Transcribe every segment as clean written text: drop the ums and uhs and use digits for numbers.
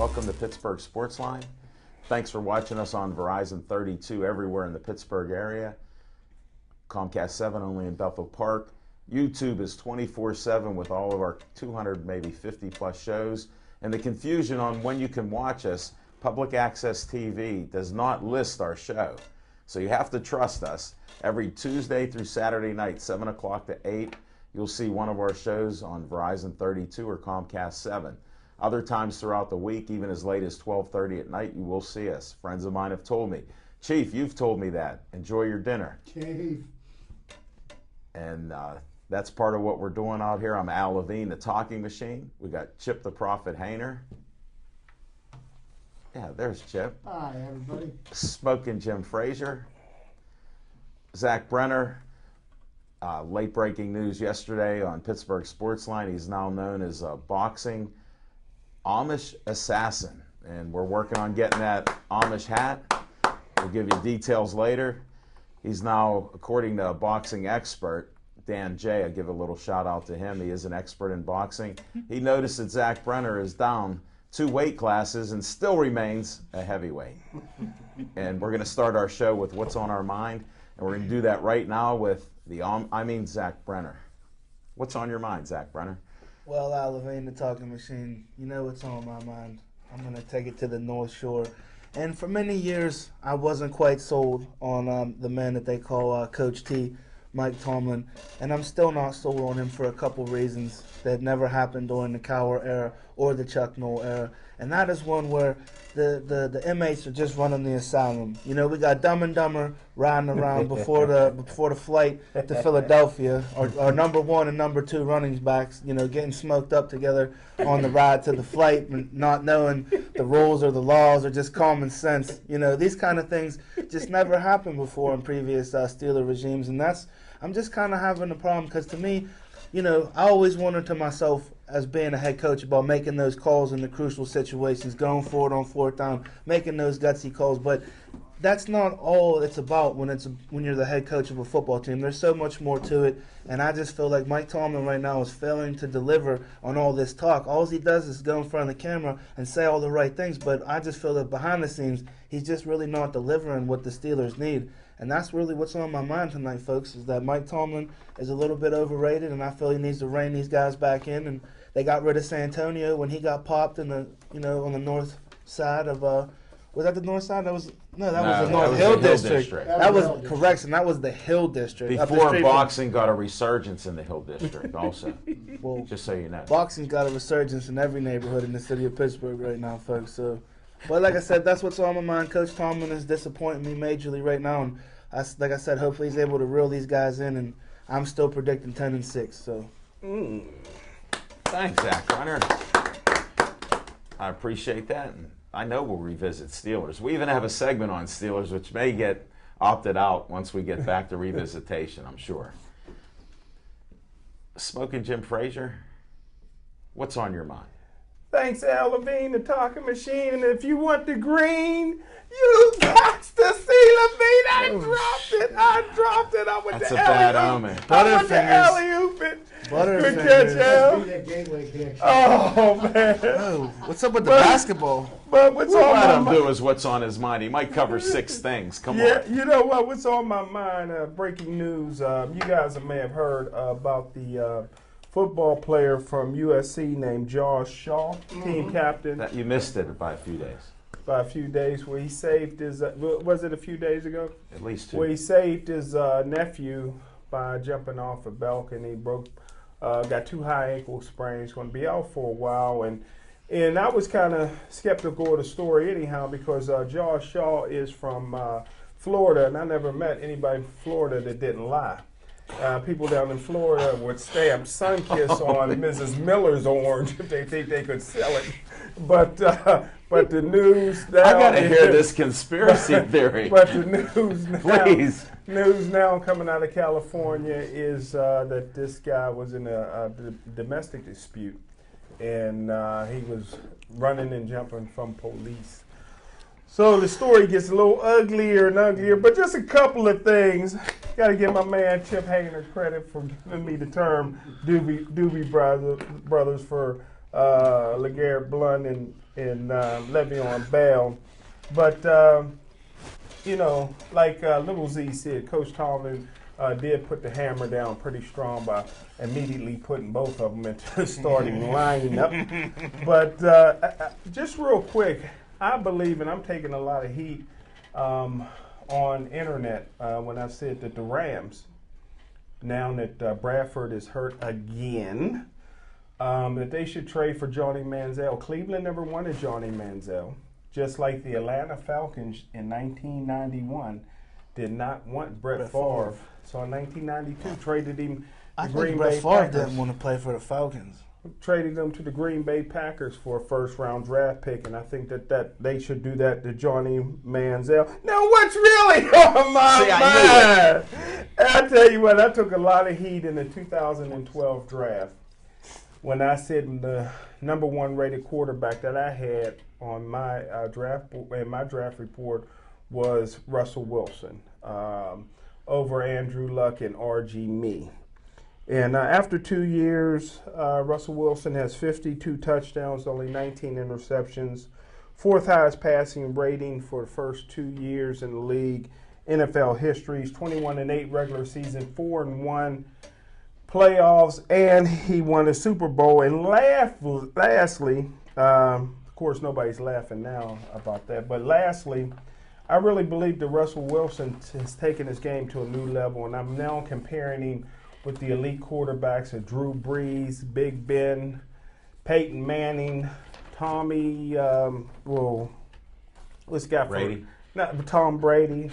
Welcome to Pittsburgh Sportsline. Thanks for watching us on Verizon 32 everywhere in the Pittsburgh area. Comcast 7 only in Bethel Park. YouTube is 24/7 with all of our 200, maybe 50 plus shows. And the confusion on when you can watch us, Public Access TV does not list our show. So you have to trust us. Every Tuesday through Saturday night, 7 o'clock to 8, you'll see one of our shows on Verizon 32 or Comcast 7. Other times throughout the week, even as late as 12:30 at night, you will see us. Friends of mine have told me. Chief, you've told me that. Enjoy your dinner. Chief. And that's part of what we're doing out here. I'm Al Levine, the talking machine. We got Chip the Prophet Hayner. Yeah, there's Chip. Hi, everybody. Smoking Jim Frazier. Zach Brenner. Late breaking news yesterday on Pittsburgh Sportsline. He's now known as a boxing Amish assassin. And we're working on getting that Amish hat. We'll give you details later. He's now, according to a boxing expert, Dan Jay, I give a little shout out to him. He is an expert in boxing. He noticed that Zach Brenner is down 2 weight classes and still remains a heavyweight. And we're going to start our show with what's on our mind. And we're going to do that right now with Zach Brenner. What's on your mind, Zach Brenner? Well, Al Levine, the talking machine, you know what's on my mind. I'm going to take it to the North Shore. And for many years, I wasn't quite sold on the man that they call Coach T, Mike Tomlin. And I'm still not sold on him for a couple reasons that never happened during the Cowher era or the Chuck Noll era. And that is one where the inmates are just running the asylum. You know, we got Dumb and Dumber riding around before the flight to Philadelphia, our number 1 and number 2 running backs, you know, getting smoked up together on the ride to the flight, and not knowing the rules or the laws or just common sense. You know, these kind of things just never happened before in previous Steeler regimes, and I'm just kind of having a problem because to me, you know, I always wondered to myself as being a head coach about making those calls in the crucial situations, going for it on 4th down, making those gutsy calls. But that's not all it's about when you're the head coach of a football team. There's so much more to it, and I just feel like Mike Tomlin right now is failing to deliver on all this talk. All he does is go in front of the camera and say all the right things, but I just feel that behind the scenes, he's just really not delivering what the Steelers need. And that's really what's on my mind tonight, folks, is that Mike Tomlin is a little bit overrated, and I feel he needs to rein these guys back in. And they got rid of Santonio when he got popped in the, you know, on the north side of was that the north side? That was the North Hill District. That was correction. That was the Hill District. Before boxing got a resurgence in the Hill District, also. Well, just so you know, boxing's got a resurgence in every neighborhood in the city of Pittsburgh right now, folks. So, but like I said, that's what's on my mind. Coach Tomlin is disappointing me majorly right now, and like I said, hopefully he's able to reel these guys in, and I'm still predicting 10-6. So. Thanks, Zach Brenner. I appreciate that. And I know we'll revisit Steelers. We even have a segment on Steelers, which may get opted out once we get back to revisitation, I'm sure. Smoking Jim Frazier, what's on your mind? Thanks, Al Levine, the talking machine. And if you want the green, you got to see Levine. I dropped it. I went That's to a bad omen. I went to alley-oop it. Good catch, Al. Oh, man. Oh, what's up with the basketball? But what's on Let my him mind? do is what's on his mind. He might cover 6 things. Come Yeah, on. you know what? What's on my mind? Breaking news. You guys may have heard about the football player from USC named Josh Shaw, team captain. You missed it by a few days. By a few days, where he saved his, was it a few days ago? At least 2. Where he saved his nephew by jumping off a balcony, got 2 high ankle sprains, going to be out for a while. And I was kind of skeptical of the story anyhow, because Josh Shaw is from Florida, and I never met anybody from Florida that didn't lie. People down in Florida would stamp Sunkiss on Mrs. Miller's orange if they think they could sell it. But the news now, I gotta hear this conspiracy theory. But the news now, Please. News now coming out of California is that this guy was in a domestic dispute, and he was running and jumping from police. So the story gets a little uglier and uglier, but just a couple of things. Got to give my man Chip Hayner credit for giving me the term Doobie Brothers for LeGarrette Blount and Le'Veon Bell. But, like Little Z said, Coach Tomlin did put the hammer down pretty strong by immediately putting both of them into the starting lineup. But just real quick, I believe, and I'm taking a lot of heat on internet when I said that the Rams, now that Bradford is hurt again, that they should trade for Johnny Manziel. Cleveland never wanted Johnny Manziel, just like the Atlanta Falcons in 1991 did not want Brett Favre. So in 1992, traded him to Green Bay Brett Favre Packers. didn't want to play for the Falcons. Traded them to the Green Bay Packers for a first-round draft pick, and I think that they should do that to Johnny Manziel. Now, what's really on my mind? I tell you what, I took a lot of heat in the 2012 draft when I said the number one rated quarterback that I had on my draft report was Russell Wilson over Andrew Luck and R.G. Me. And after 2 years, Russell Wilson has 52 touchdowns, only 19 interceptions, fourth highest passing rating for the first 2 years in the league. NFL history, 21-8 regular season, 4-1 playoffs, and he won a Super Bowl. And lastly, of course, nobody's laughing now about that, but lastly, I really believe that Russell Wilson has taken his game to a new level, and I'm now comparing him with the elite quarterbacks of Drew Brees, Big Ben, Peyton Manning, Tommy, what's got Brady? Tom Brady,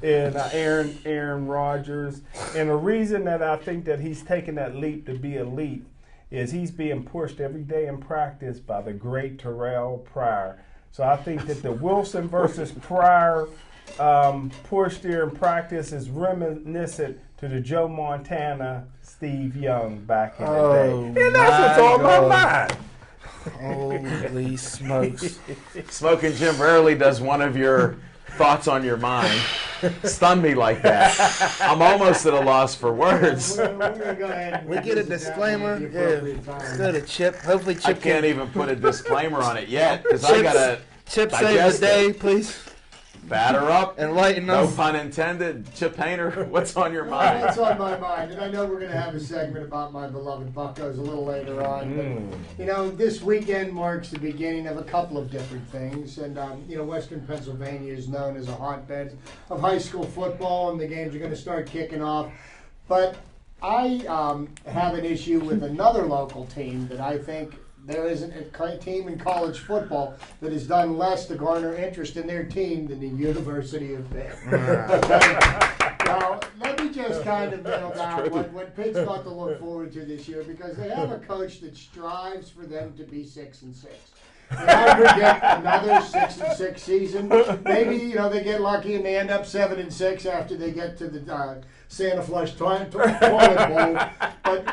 and Aaron Rodgers. And the reason that I think that he's taken that leap to be elite is he's being pushed every day in practice by the great Terrell Pryor. So I think that the Wilson versus Pryor push there in practice is reminiscent to the Joe Montana, Steve Young back in the day. And that's what's on my mind. Holy smokes. Smoking Jim rarely does one of your thoughts on your mind stun me like that. I'm almost at a loss for words. We're gonna go ahead and We get a disclaimer. the Yeah. appropriate time. Let's go to Chip. Hopefully I Chip can't even put a disclaimer on it yet because I gotta Chip save digest the day, it. please. Batter up. Enlighten No us. pun intended. Chip Hainer, what's on your Well, mind? what's on my mind, and I know we're going to have a segment about my beloved Buccos a little later on. But, this weekend marks the beginning of a couple of different things. And, Western Pennsylvania is known as a hotbed of high school football, and the games are going to start kicking off. But I have an issue with another local team that I think there isn't a team in college football that has done less to garner interest in their team than the University of Pitt. Now, let me just kind of nail down what Pitt's got to look forward to this year, because they have a coach that strives for them to be 6-6. And I predict another 6-6 season. Maybe they get lucky and they end up 7-6 after they get to the Santa Flush toilet bowl. But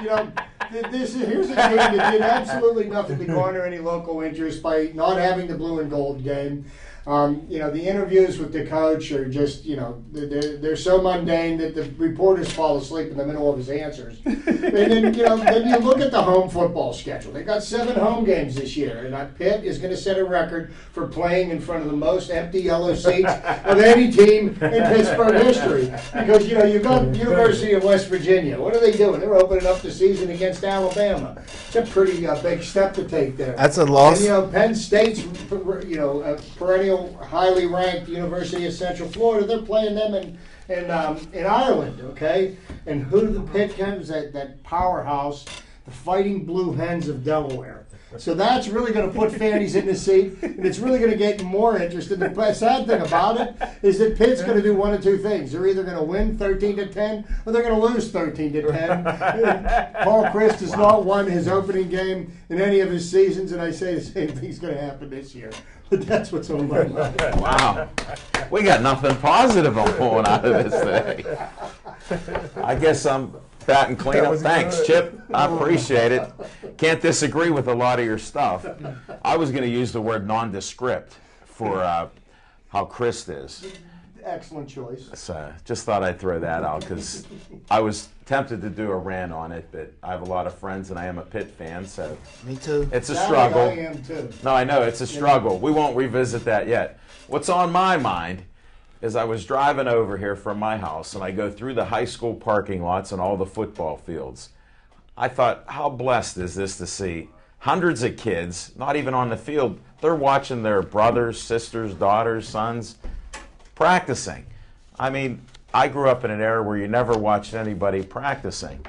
here's a team that did absolutely nothing to garner any local interest by not having the blue and gold game. The interviews with the coach are just, they're so mundane that the reporters fall asleep in the middle of his answers. And then, then you look at the home football schedule. They got 7 home games this year, and Pitt is going to set a record for playing in front of the most empty yellow seats of any team in Pittsburgh history. Because, you've got University of West Virginia. What are they doing? They're opening up the season against Alabama. It's a pretty big step to take there. That's a loss. And, Penn State's, a perennial highly ranked University of Central Florida. They're playing them in Ireland, okay? And who the Pitt comes that powerhouse, the Fighting Blue Hens of Delaware. So that's really going to put fannies in the seat, and it's really going to get more interest. And the sad thing about it is that Pitt's going to do one of two things. They're either going to win 13-10, or they're going to lose 13-10. Paul Christ has not won his opening game in any of his seasons, and I say the same thing's going to happen this year. But that's what's on my mind. Wow. We got nothing positive on pulling out of this today. I guess I'm fat and clean up. Thanks, good. Chip. I appreciate it. Can't disagree with a lot of your stuff. I was going to use the word nondescript for how Chris is. excellent choice. So just thought I'd throw that out because I was tempted to do a rant on it, but I have a lot of friends and I am a Pitt fan, so Me too. it's a Sally, struggle. I am too. No, I know, it's a struggle. We won't revisit that yet. What's on my mind is I was driving over here from my house and I go through the high school parking lots and all the football fields. I thought, how blessed is this to see hundreds of kids, not even on the field, they're watching their brothers, sisters, daughters, sons practicing. I mean, I grew up in an era where you never watched anybody practicing.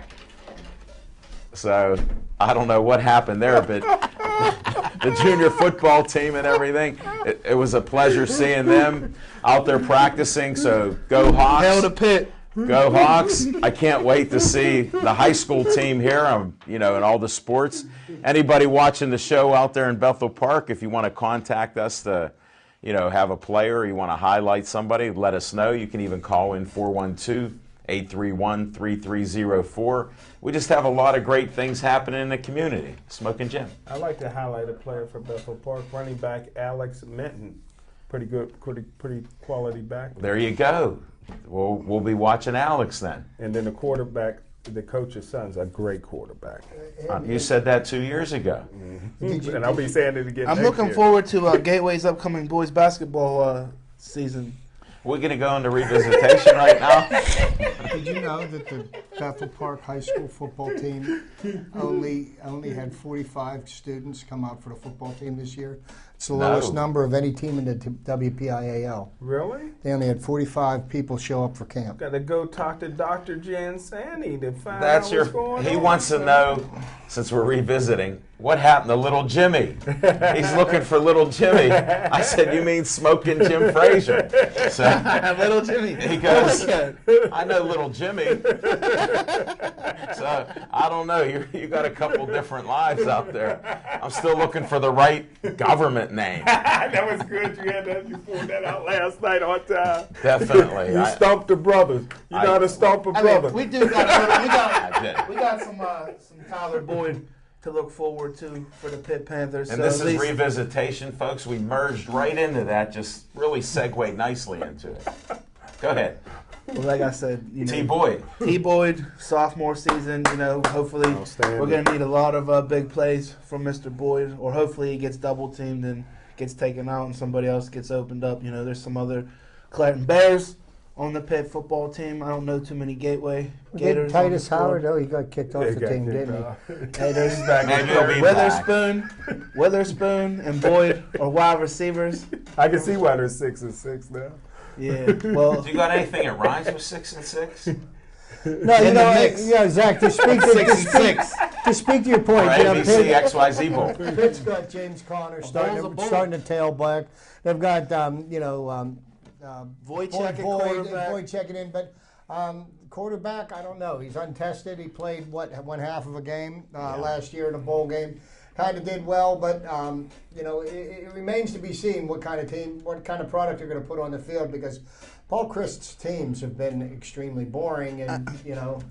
So I don't know what happened there, but the junior football team and everything, it was a pleasure seeing them out there practicing. So go Hawks. Hail to Pitt. Go Hawks. I can't wait to see the high school team here, in all the sports. Anybody watching the show out there in Bethel Park, if you want to contact us to, have a player, or you want to highlight somebody, let us know. You can even call in 412-831-3304. We just have a lot of great things happening in the community. Smoking Jim. I'd like to highlight a player for Bethel Park, running back Alex Minton. Pretty good, pretty quality back. There you go. We'll be watching Alex then. And then the quarterback, the coach's son's a great quarterback. You said that 2 years ago. And I'll be saying it again I'm next looking year. forward to Gateway's upcoming boys basketball season. We're going to go into revisitation right now. Did you know that the Bethel Park High School football team only had 45 students come out for the football team this year? It's the lowest number of any team in the WPIAL. Really? They only had 45 people show up for camp. Got to go talk to Dr. Jan Sandy to find That's out what's going on. He wants to know, since we're revisiting, what happened to little Jimmy? He's looking for little Jimmy. I said, you mean Smoking Jim Frazier? So Little Jimmy. he goes, I know little Jimmy. So I don't know. You got a couple different lives out there. I'm still looking for the right government name. That was good. You had that. You pulled that out last night on time. Definitely. You stomped the brothers. You know how to stomp a brother. We do got I did. we got some Tyler Boyd to look forward to for the Pitt Panthers. And so this at is least- revisitation, folks. We merged right into that, just really segued nicely into it. Go ahead. Well, like I said, T. Boyd. T. Boyd, sophomore season, hopefully Outstanding. we're going to need a lot of big plays from Mr. Boyd, or hopefully he gets double teamed and gets taken out and somebody else gets opened up. There's some other Clarendon Bears on the Pitt football team. I don't know too many Gateway Gators. Did on Titus the squad. Howard, though, he got kicked off the team, didn't he? Hey, there's Maybe he'll be back. Witherspoon, and Boyd are wide receivers. I can see why they're 6-6 now. Yeah, well, Do you got anything that rhymes with 6 and 6? No, In the mix. Zach, to speak to, 6-6. to speak to your point, Or ABC XYZ Bowl. Pitt's got James Conner starting to tail back. They've got, Wojciech at Boyd quarterback. checking in, but quarterback, I don't know. He's untested. He played, one half of a game last year in a bowl game. Kind of did well, but it remains to be seen what kind of product they're going to put on the field, because Paul Christ's teams have been extremely boring, and they don't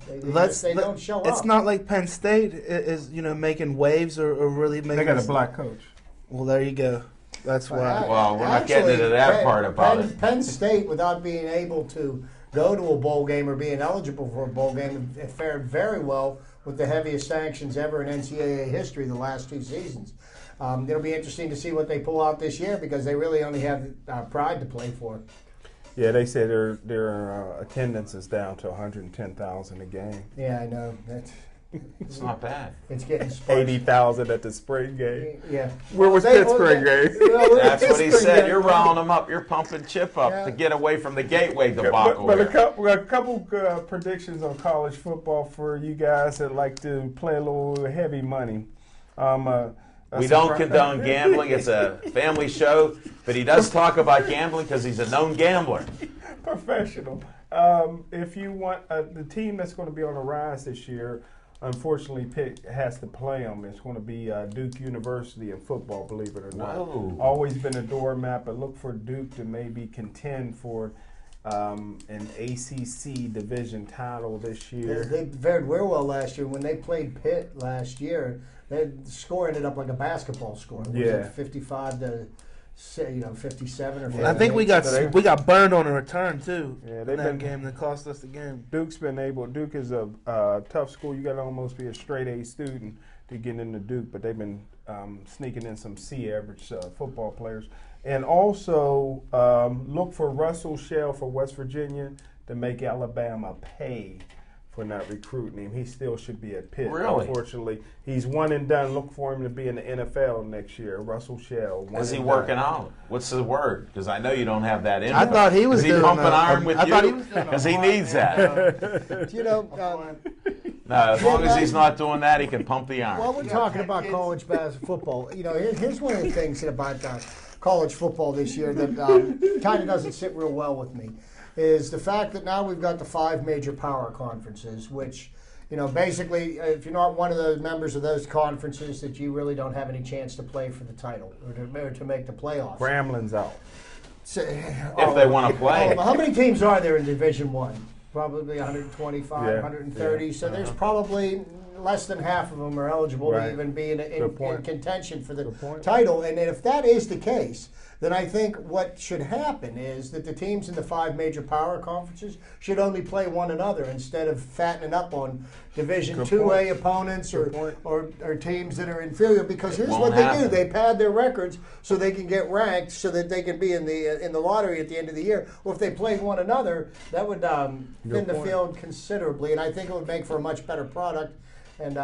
show up. It's not like Penn State is making waves or really making. They got a black coach. Well, there you go. That's why. Well, we're not getting into that part about it. Penn State, without being able to go to a bowl game or being eligible for a bowl game, it fared very well with the heaviest sanctions ever in NCAA history the last 2 seasons. It'll be interesting to see what they pull out this year, because they really only have pride to play for. Yeah, they say their attendance is down to 110,000 a game. Yeah, I know. It's not bad. It's getting sparse. 80,000 at the spring game. Yeah. Where was Pittsburgh game? That's what he said. You're riling them up. You're pumping Chip up to get away from the Gateway debacle. But here. a couple predictions on college football for you guys that like to play a little heavy money. We don't condone gambling. It's a family show, but he does talk about gambling because he's a known gambler. Professional. If you want the team that's going to be on the rise this year, unfortunately, Pitt has to play them. It's going to be Duke University in football, believe it or not. Whoa. Always been a doormat, but look for Duke to maybe contend for an ACC division title this year. They fared very well last year. When they played Pitt last year, the score ended up like a basketball score. Was Yeah. it 55 to say, 57 or 58. I think we got burned on a return too. Yeah, in that game that cost us the game. Duke is a tough school. You got to almost be a straight A student to get into Duke, but they've been sneaking in some C average football players. And also look for Russell Shell for West Virginia to make Alabama pay for not recruiting him. He still should be at Pitt. Really? Unfortunately, he's one and done. Look for him to be in the NFL next year. Russell Shell. Is he working out? What's the word? Because I know you don't have that in. I thought he was Is he doing pumping a- iron with I thought he you? was doing a Because he lot. needs that. No, as long as he's not doing that, he can pump the iron. While we're talking about college football, here's one of the things about college football this year that kind of doesn't sit real well with me, is the fact that now we've got the 5 major power conferences, which, basically, if you're not one of the members of those conferences, that you really don't have any chance to play for the title or to make the playoffs. Gramblin's out. So, If they want to play. how many teams are there in Division One? Probably 125, Yeah, 130. yeah, So there's probably less than half of them are eligible to Right. even be in Good point. contention for the Good point. title. And if that is the case, then I think what should happen is that the teams in the 5 major power conferences should only play one another instead of fattening up on Division Good 2A point. opponents Good point. or teams that are inferior. Because here's Won't what they happen. do: they pad their records so they can get ranked, so that they can be in the lottery at the end of the year. Well, if they played one another, that would thin the point. field considerably, and I think it would make for a much better product and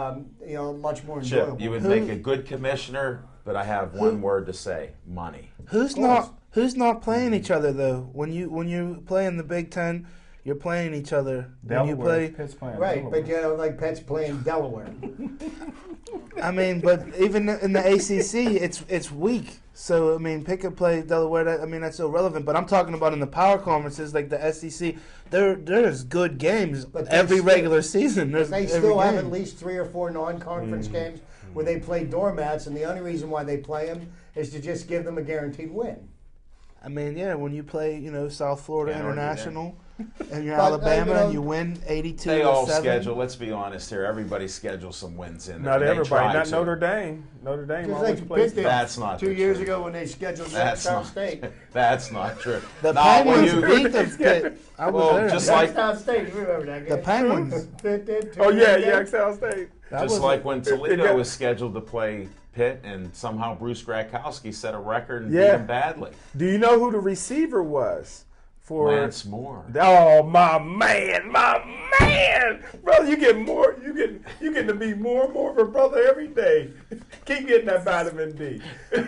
much more enjoyable. Chip, you would make a good commissioner, but I have one word to say: money. Who's not playing each other though? When you play in the Big Ten, you're playing each other. When you play, Pitt's playing Right, Delaware. but like Pet's playing Delaware. I mean, but even in the ACC, it's weak. So I mean, pick and play Delaware. That's irrelevant. But I'm talking about in the power conferences like the SEC. There's good games But they every still- regular season. There's They every still have game. at least 3 or 4 non-conference games where they play doormats, and the only reason why they play them is to just give them a guaranteed win. I mean, yeah, when you play, South Florida Can't argue International, and you're But, Alabama, and you you win 82 They to all 7. schedule. Let's be honest here. Everybody schedules some wins in there. Not They everybody. try Not to. Notre Dame. Notre Dame Just always like plays. Pitt did That's not 2 the years truth. ago when they scheduled That's Youngstown not. State. That's not true. The Nah, when Penguins you- beat the Pitt. I was Well, there. just like- Youngstown State, you remember that game? The Penguins. Pitt did, Oh yeah, 2 Youngstown State. That Just was- like when it Toledo got- was scheduled to play Pitt, and somehow Bruce Grakowski set a record and beat Yeah. him badly. Do you know who the receiver was for Lance Moore. Oh my man, brother! You get more. You get to be more and more of a brother every day. Keep getting that vitamin D. Stay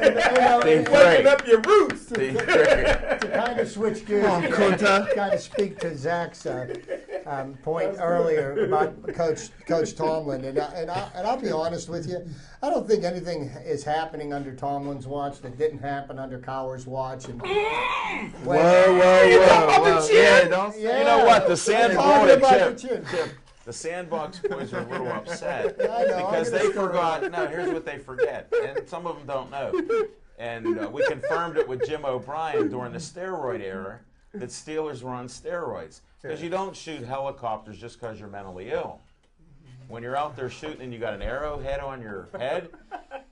Waking great. up your roots. Stay great. To kind of switch gears, Come on, Kunta. kind of speak to Zach's point earlier about Coach Tomlin, and I'll be honest with you, I don't think anything is happening under Tomlin's watch that didn't happen under Cowher's watch. And Whoa. Yeah, don't say You know what? The Talking about the Chip. chin. The Sandbox boys are a little upset I know, because I'm they gonna stir forgot. No, here's what they forget, and some of them don't know. And we confirmed it with Jim O'Brien during the steroid era that Steelers were on steroids because you don't shoot helicopters just because you're mentally ill. When you're out there shooting and you got an arrowhead on your head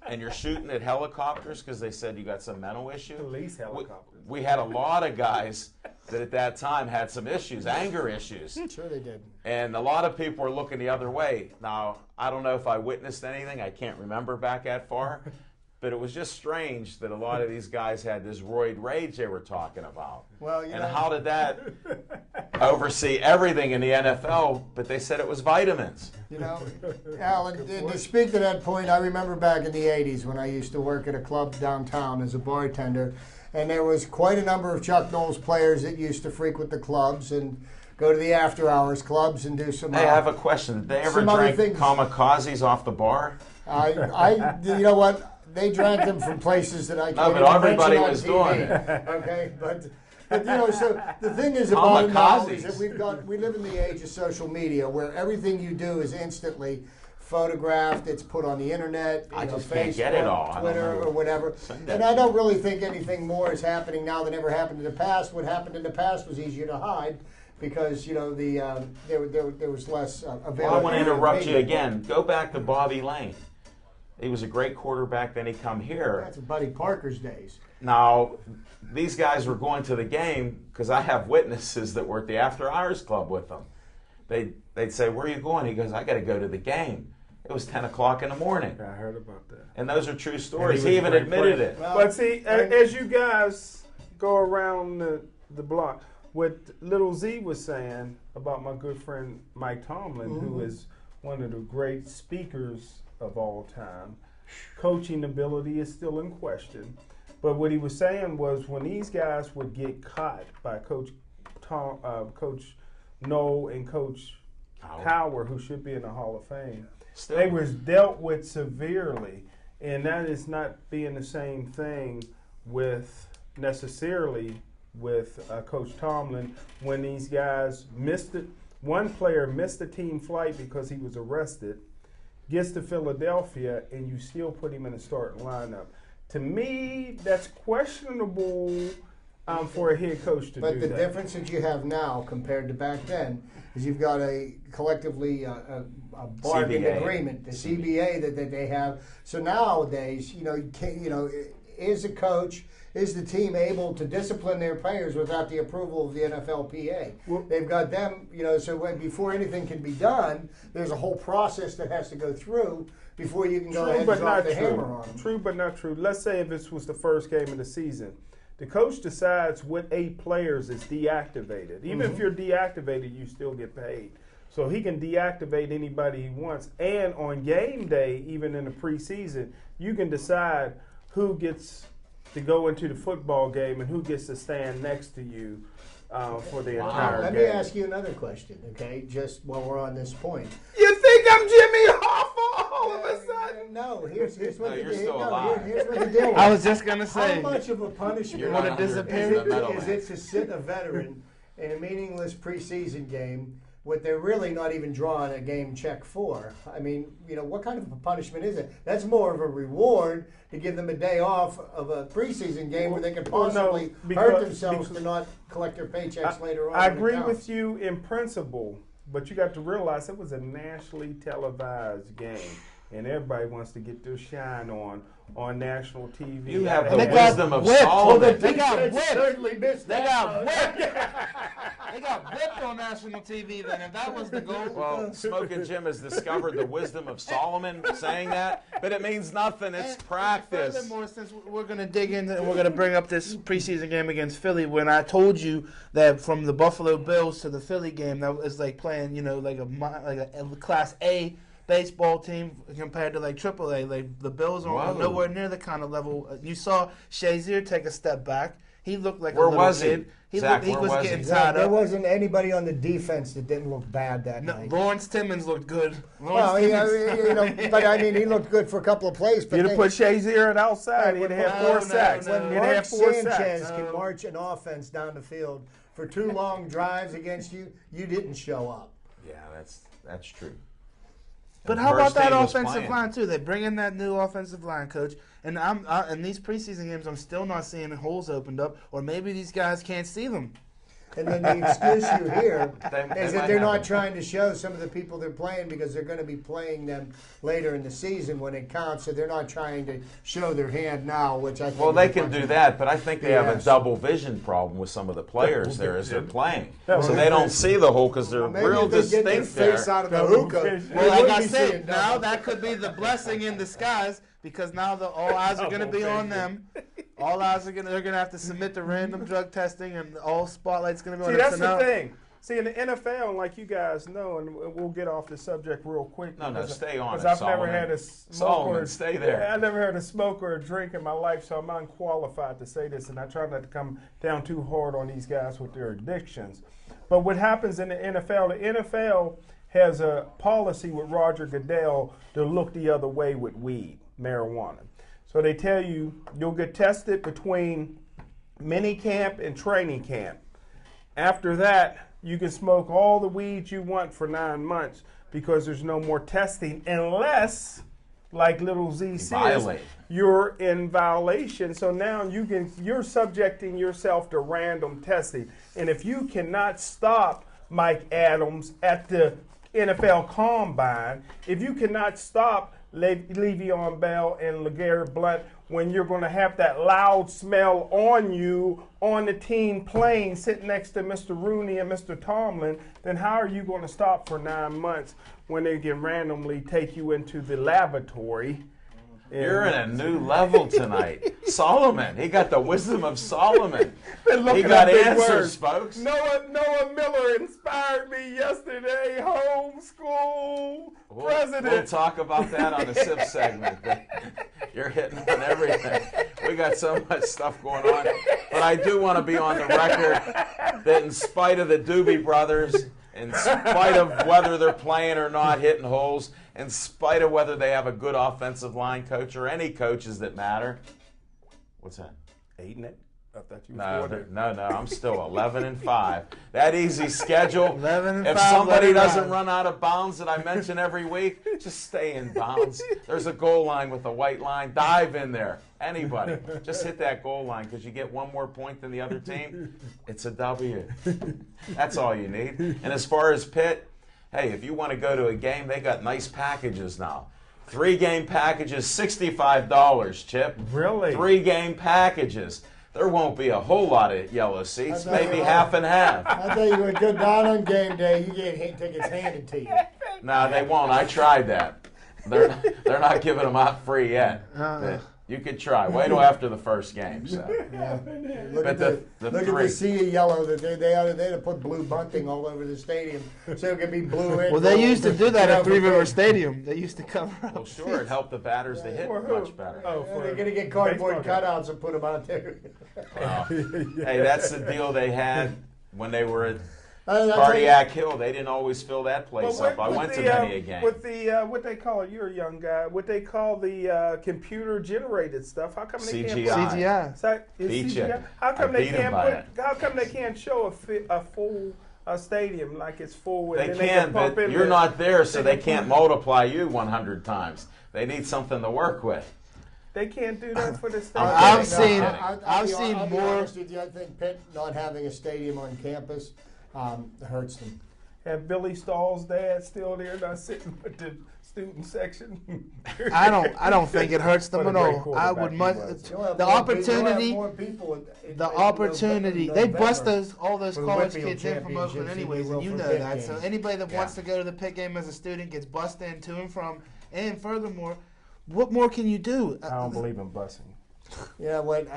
and you're shooting at helicopters because they said you got some mental issue. Police helicopters. We had a lot of guys that at that time had some issues, anger issues. Sure they did. And a lot of people were looking the other way. Now, I don't know if I witnessed anything. I can't remember back that far. But it was just strange that a lot of these guys had this roid rage they were talking about. Well, and how did that oversee everything in the NFL? But they said it was vitamins. Alan, to speak to that point, I remember back in the 80s when I used to work at a club downtown as a bartender, and there was quite a number of Chuck Knowles players that used to frequent the clubs and go to the after-hours clubs and do some... Hey, I have a question. Did they ever some other drink things. kamikazes off the bar? You know what? They drank them from places that I can't but even everybody mention on was TV. doing it. Okay, but so the thing is about it now is Kamikazes. that we live in the age of social media where everything you do is instantly photographed, it's put on the internet, I just Facebook, can't get it all. I don't Twitter, know. or whatever. Send that And I to don't really think anything more is happening now than ever happened in the past. What happened in the past was easier to hide because there was less available. Well, I want to interrupt you again. Go back to Bobby Lane. He was a great quarterback. Then he come here. That's Buddy Parker's days. Now, these guys were going to the game because I have witnesses that were at the After Hours Club with them. They'd say, "Where are you going?" He goes, "I got to go to the game." It was 10 o'clock in the morning. I heard about that. And those are true stories. He He even admitted it. Well, But see, as you guys go around the block, what Little Z was saying about my good friend Mike Tomlin, who is one of the great speakers of all time, coaching ability is still in question. But what he was saying was when these guys would get caught by Coach Noel and Coach Cowher, who should be in the Hall of Fame, they was dealt with severely, and that is not being the same thing with necessarily with Coach Tomlin when these guys missed it. One player missed the team flight because he was arrested, gets to Philadelphia, and you still put him in the starting lineup. To me, that's questionable for a head coach to do that. But the difference that you have now compared to back then is you've got a collectively a bargain CBA. agreement, the CBA that they have. So nowadays, you can't, is a coach, is the team able to discipline their players without the approval of the NFLPA? Well, They've got them, so before anything can be done, there's a whole process that has to go through before you can go ahead and drop the hammer on them. True, but not true. Let's say if this was the first game of the season, the coach decides what 8 players is deactivated. Even if you're deactivated, you still get paid. So he can deactivate anybody he wants. And on game day, even in the preseason, you can decide who gets to go into the football game and who gets to stand next to you for the entire Let game. me ask you another question, okay? Just while we're on this point. You think I'm Jimmy Hoffa all of a sudden? No, here's what No, the you're deal. still No, alive. here's what the deal is. I was just gonna How say. much of a punishment You're What not a under disappearance. the metal is man. it to sit a veteran in a meaningless preseason game what they're really not even drawing a game check for? I mean, what kind of a punishment is it? That's more of a reward to give them a day off of a preseason game where they could Well, no, possibly because- hurt themselves because- to not collect their paychecks later on. I when it agree counts. with you in principle, but you got to realize it was a nationally televised game, and everybody wants to get their shine on national TV. You have And the they got wisdom of whipped. Solomon. They got Defense whipped. certainly missed They that got one. whipped. They got whipped on national TV then, if that was the goal. Well, Smoking Jim has discovered the wisdom of Solomon saying that, but it means nothing. It's And practice. Furthermore, since we're going to dig into and we're going to bring up this preseason game against Philly, when I told you that from the Buffalo Bills to the Philly game, that was like playing, like a Class A baseball team compared to like AAA. Like the Bills are Whoa. nowhere near the kind of level. You saw Shazier take a step back. He looked like Where a little was he? kid. Zach, He where was was getting he? tied There up. wasn't anybody on the defense that didn't look bad that No, night. Lawrence Timmons looked good. Well, but I mean, he looked good for a couple of plays. But You'd have put Shazier outside, he'd have No, 4 no, sacks. no. when He'd Mark have 4 Sanchez sacks. can march an offense down the field for 2 long drives against you, you didn't show up. Yeah, that's true. But And how about that Bernstein was offensive playing. line too? They bring in that new offensive line coach, and in these preseason games, I'm still not seeing holes opened up, or maybe these guys can't see them. And then the excuse you hear They is might that they're have not it. trying to show some of the people they're playing because they're going to be playing them later in the season when it counts. So they're not trying to show their hand now, which I think. Well, is they a can bunch do of that, but I think they have a BS. double vision problem with some of the players there as they're playing. Double So they don't vision. see the hole because they're Maybe real if they get their distinct there. face out of the Double hookah. vision. they Well, like would I be said, seeing now double. that could be the blessing in disguise because now all eyes are going to be on them. All eyes are they're going to have to submit to random drug testing, and all spotlight's going to be on See, them. that's So now- the thing. See, in the NFL, like you guys know, and we'll get off the subject real quick. No, because- stay on because it, I've never Solomon. had a smoke Solomon, or stay there. I never had a smoke or a drink in my life, so I'm unqualified to say this, and I try not to come down too hard on these guys with their addictions. But what happens in the NFL has a policy with Roger Goodell to look the other way with weed, marijuana. So they tell you you'll get tested between mini camp and training camp. After that, you can smoke all the weed you want for 9 months because there's no more testing unless, like Little Z says, violate. you're in violation. So now you're subjecting yourself to random testing. And if you cannot stop Mike Adams at the NFL Combine, if you cannot stop Le'Veon Bell and LeGarrette Blount when you're going to have that loud smell on you on the team plane sitting next to Mr. Rooney and Mr. Tomlin, then how are you going to stop for 9 months when they can randomly take you into the lavatory? You're in a new level tonight. Solomon, he got the wisdom of Solomon. He got answers, folks. Noah Miller inspired me yesterday. Homeschool president. We'll talk about that on the SIP segment. You're hitting on everything. We got so much stuff going on. But I do want to be on the record that in spite of the Doobie Brothers, in spite of whether they're playing or not, hitting holes, in spite of whether they have a good offensive line coach or any coaches that matter. What's that? 8-8. I thought you were No, I'm still 11-5. That easy schedule. 11-5. If somebody doesn't run out of bounds that I mention every week, just stay in bounds. There's a goal line with a white line. Dive in there. Anybody. Just hit that goal line because you get one more point than the other team. It's a W. That's all you need. And as far as Pitt, hey, if you want to go to a game, they got nice packages now. 3-game packages, $65, Chip. Really? 3-game packages. There won't be a whole lot of yellow seats, maybe half and half. I thought you would go down on game day, you get tickets handed to you. No, they won't. I tried that. They're not giving them out free yet. But you could try. Wait till after the first game. So. Yeah. Look, But at the look at three. the sea of yellow. That they had to put blue bunting all over the stadium so it could be blue in. Well, they used to do that at Three River Stadium. Stadium. They used to cover up. Well, sure, it helped the batters to hit For who? much better. Oh, Yeah, for they're gonna get cardboard baseball game. cutouts and put them out there. Wow. Hey, that's the deal they had when they were at That's Cardiac Hill. They didn't always fill that place Well, up. I went to the, many a game. With the what they call it, you're a young guy. What they call the computer generated stuff. How come they can't? CGI. CGI. Beat CGI? you. How come I they beat 'em can't by put? How come they can't show a full stadium like it's full? And They then can, pump but in you're the- not there, so they can't multiply you 100 times. They need something to work with. They can't do that for the stadium. I've seen- I'll be more- honest with you. I think Pitt not having a stadium on campus hurts them. Have Billy Stahl's dad still there, not sitting with the student section? I don't think it hurts them What at a great all. I would quarterback much he was. You'll have the more opportunity. more people The opportunity, they bust those. all those for the college Whitfield kids in from Oakland Championships, anyways, they and you will know for Pitt that. So games. anybody that Yeah. wants to go to the Pitt game as a student gets bussed in to and from. And furthermore, what more can you do? I don't believe in busing. Yeah, when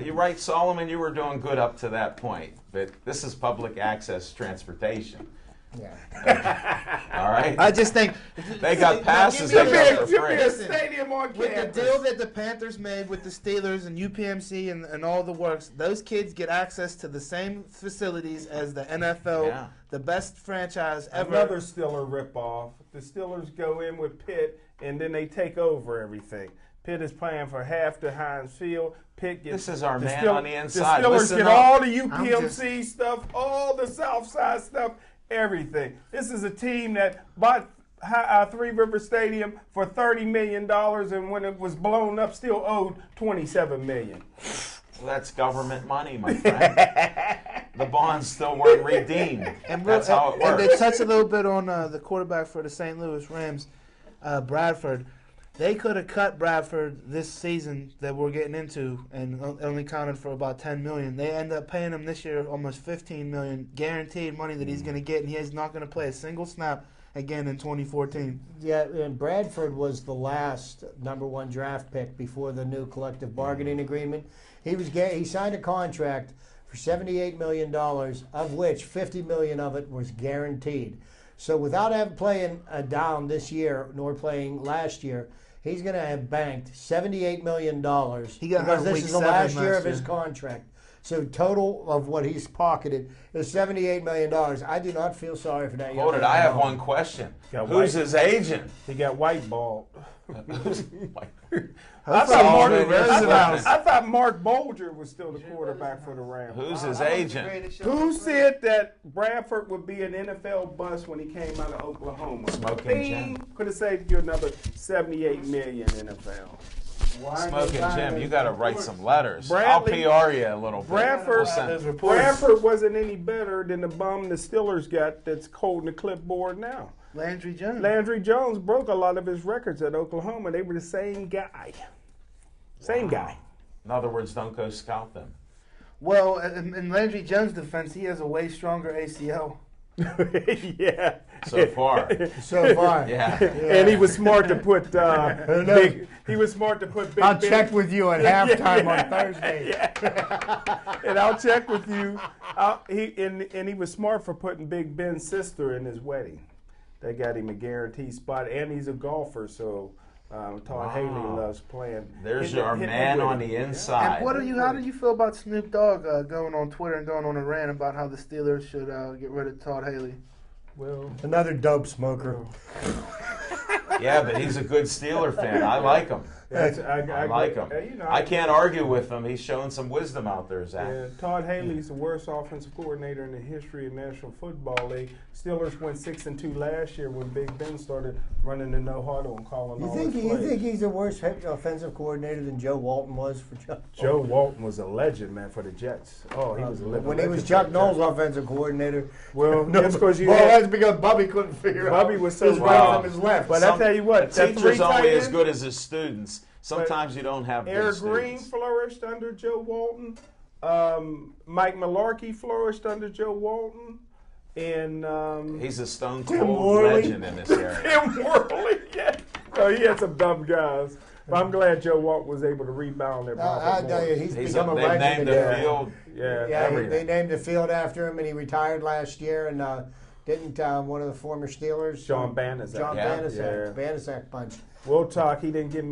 You're right, Solomon. You were doing good up to that point, but this is public access transportation. yeah. All right. I just think They got passes Give they me a- got for Give me a free. stadium on with the campus. deal that the Panthers made with the Steelers and UPMC and all the works, those kids get access to the same facilities as the NFL, Yeah. the best franchise ever. Another Steeler ripoff. The Steelers go in with Pitt, and then they take over everything. Pitt is playing for half the Heinz Field. Pitt gets This is our the man Steel- on the inside. The Steelers Listen get up. all the I'm UPMC stuff, all the South Side stuff, everything. This is a team that bought Three River Stadium for $30 million, and when it was blown up, still owed $27 million. Well, that's government money, my friend. The bonds still weren't redeemed. That's how it And to works. touch a little bit on the quarterback for the St. Louis Rams, Bradford. They could have cut Bradford this season that we're getting into, and only counted for about $10 million. They end up paying him this year almost $15 million, guaranteed money that he's going to get, and he is not going to play a single snap again in 2014. Yeah, and Bradford was the last #1 draft pick before the new collective bargaining agreement. He signed a contract for $78 million, of which $50 million of it was guaranteed. So without playing down this year nor playing last year, he's going to have banked $78 million He got hurt because this week is the 7 last year last of his year. contract. So total of what he's pocketed is $78 million. I do not feel sorry for that. Hold it. young I have man. one question. Got Who's white- his agent? He got white balled. I thought Mark- I thought Mark Bolger was still the quarterback for the Rams. Who's his agent? Who said that Bradford would be an NFL bust when he came out of Oklahoma? Smoking Bing! Jim. Could have saved you another $78 million NFL. Smoking Jim, you got to write some letters. I'll Bradley- PR you a little bit. Bradford, We'll send- Bradford wasn't any better than the bum the Steelers got that's holding the clipboard now. Landry Jones. Landry Jones broke a lot of his records at Oklahoma. They were the same guy. Same guy. In other words, don't go scout them. Well, in Landry Jones' defense, he has a way stronger ACL. Yeah. So far. So far. Yeah. And he was smart to put big. He was smart to put big. I'll Ben- check with you at halftime on Thursday. And I'll check with you. He was smart for putting Big Ben's sister in his wedding. They got him a guaranteed spot, and he's a golfer, so Todd Haley loves playing. There's Hitting- our hitting man with on it. the inside. And how do you feel about Snoop Dogg going on Twitter and going on a rant about how the Steelers should get rid of Todd Haley? Well, Another dope smoker. Yeah, but he's a good Steeler fan. I like him. I like him. I can't argue with him. He's showing some wisdom out there, Zach. Yeah, Todd Haley's the worst offensive coordinator in the history of National Football League. Steelers went 6-2 last year when Big Ben started running the no huddle and calling all his You plays. think he's a worse offensive coordinator than Joe Walton was for Chuck? Joe Walton was a legend, man, for the Jets. Oh, he was a living When he was legend Chuck for the Knowles' Jets. offensive coordinator. Well, that's because you Well, had that's because Bubby couldn't figure out Bubby was so his Wow. right from his left. But I tell you what, a that teacher's three only tight as end- good as his students. Sometimes you don't have Eric good Green students. flourished under Joe Walton. Mike Mularkey flourished under Joe Walton. And He's a stone Tim cold Worley. legend in this area. Tim Worley. Yeah. So he had some dumb guys. But I'm glad Joe Walton was able to rebound that I tell you, he's He's become a they've legend named again. the field. Yeah. Yeah, everything. they named the field after him, and he retired last year. And didn't one of the former Steelers, John Banaszak. John Yeah. Banaszak, Banaszak punch. We'll talk. He couldn't give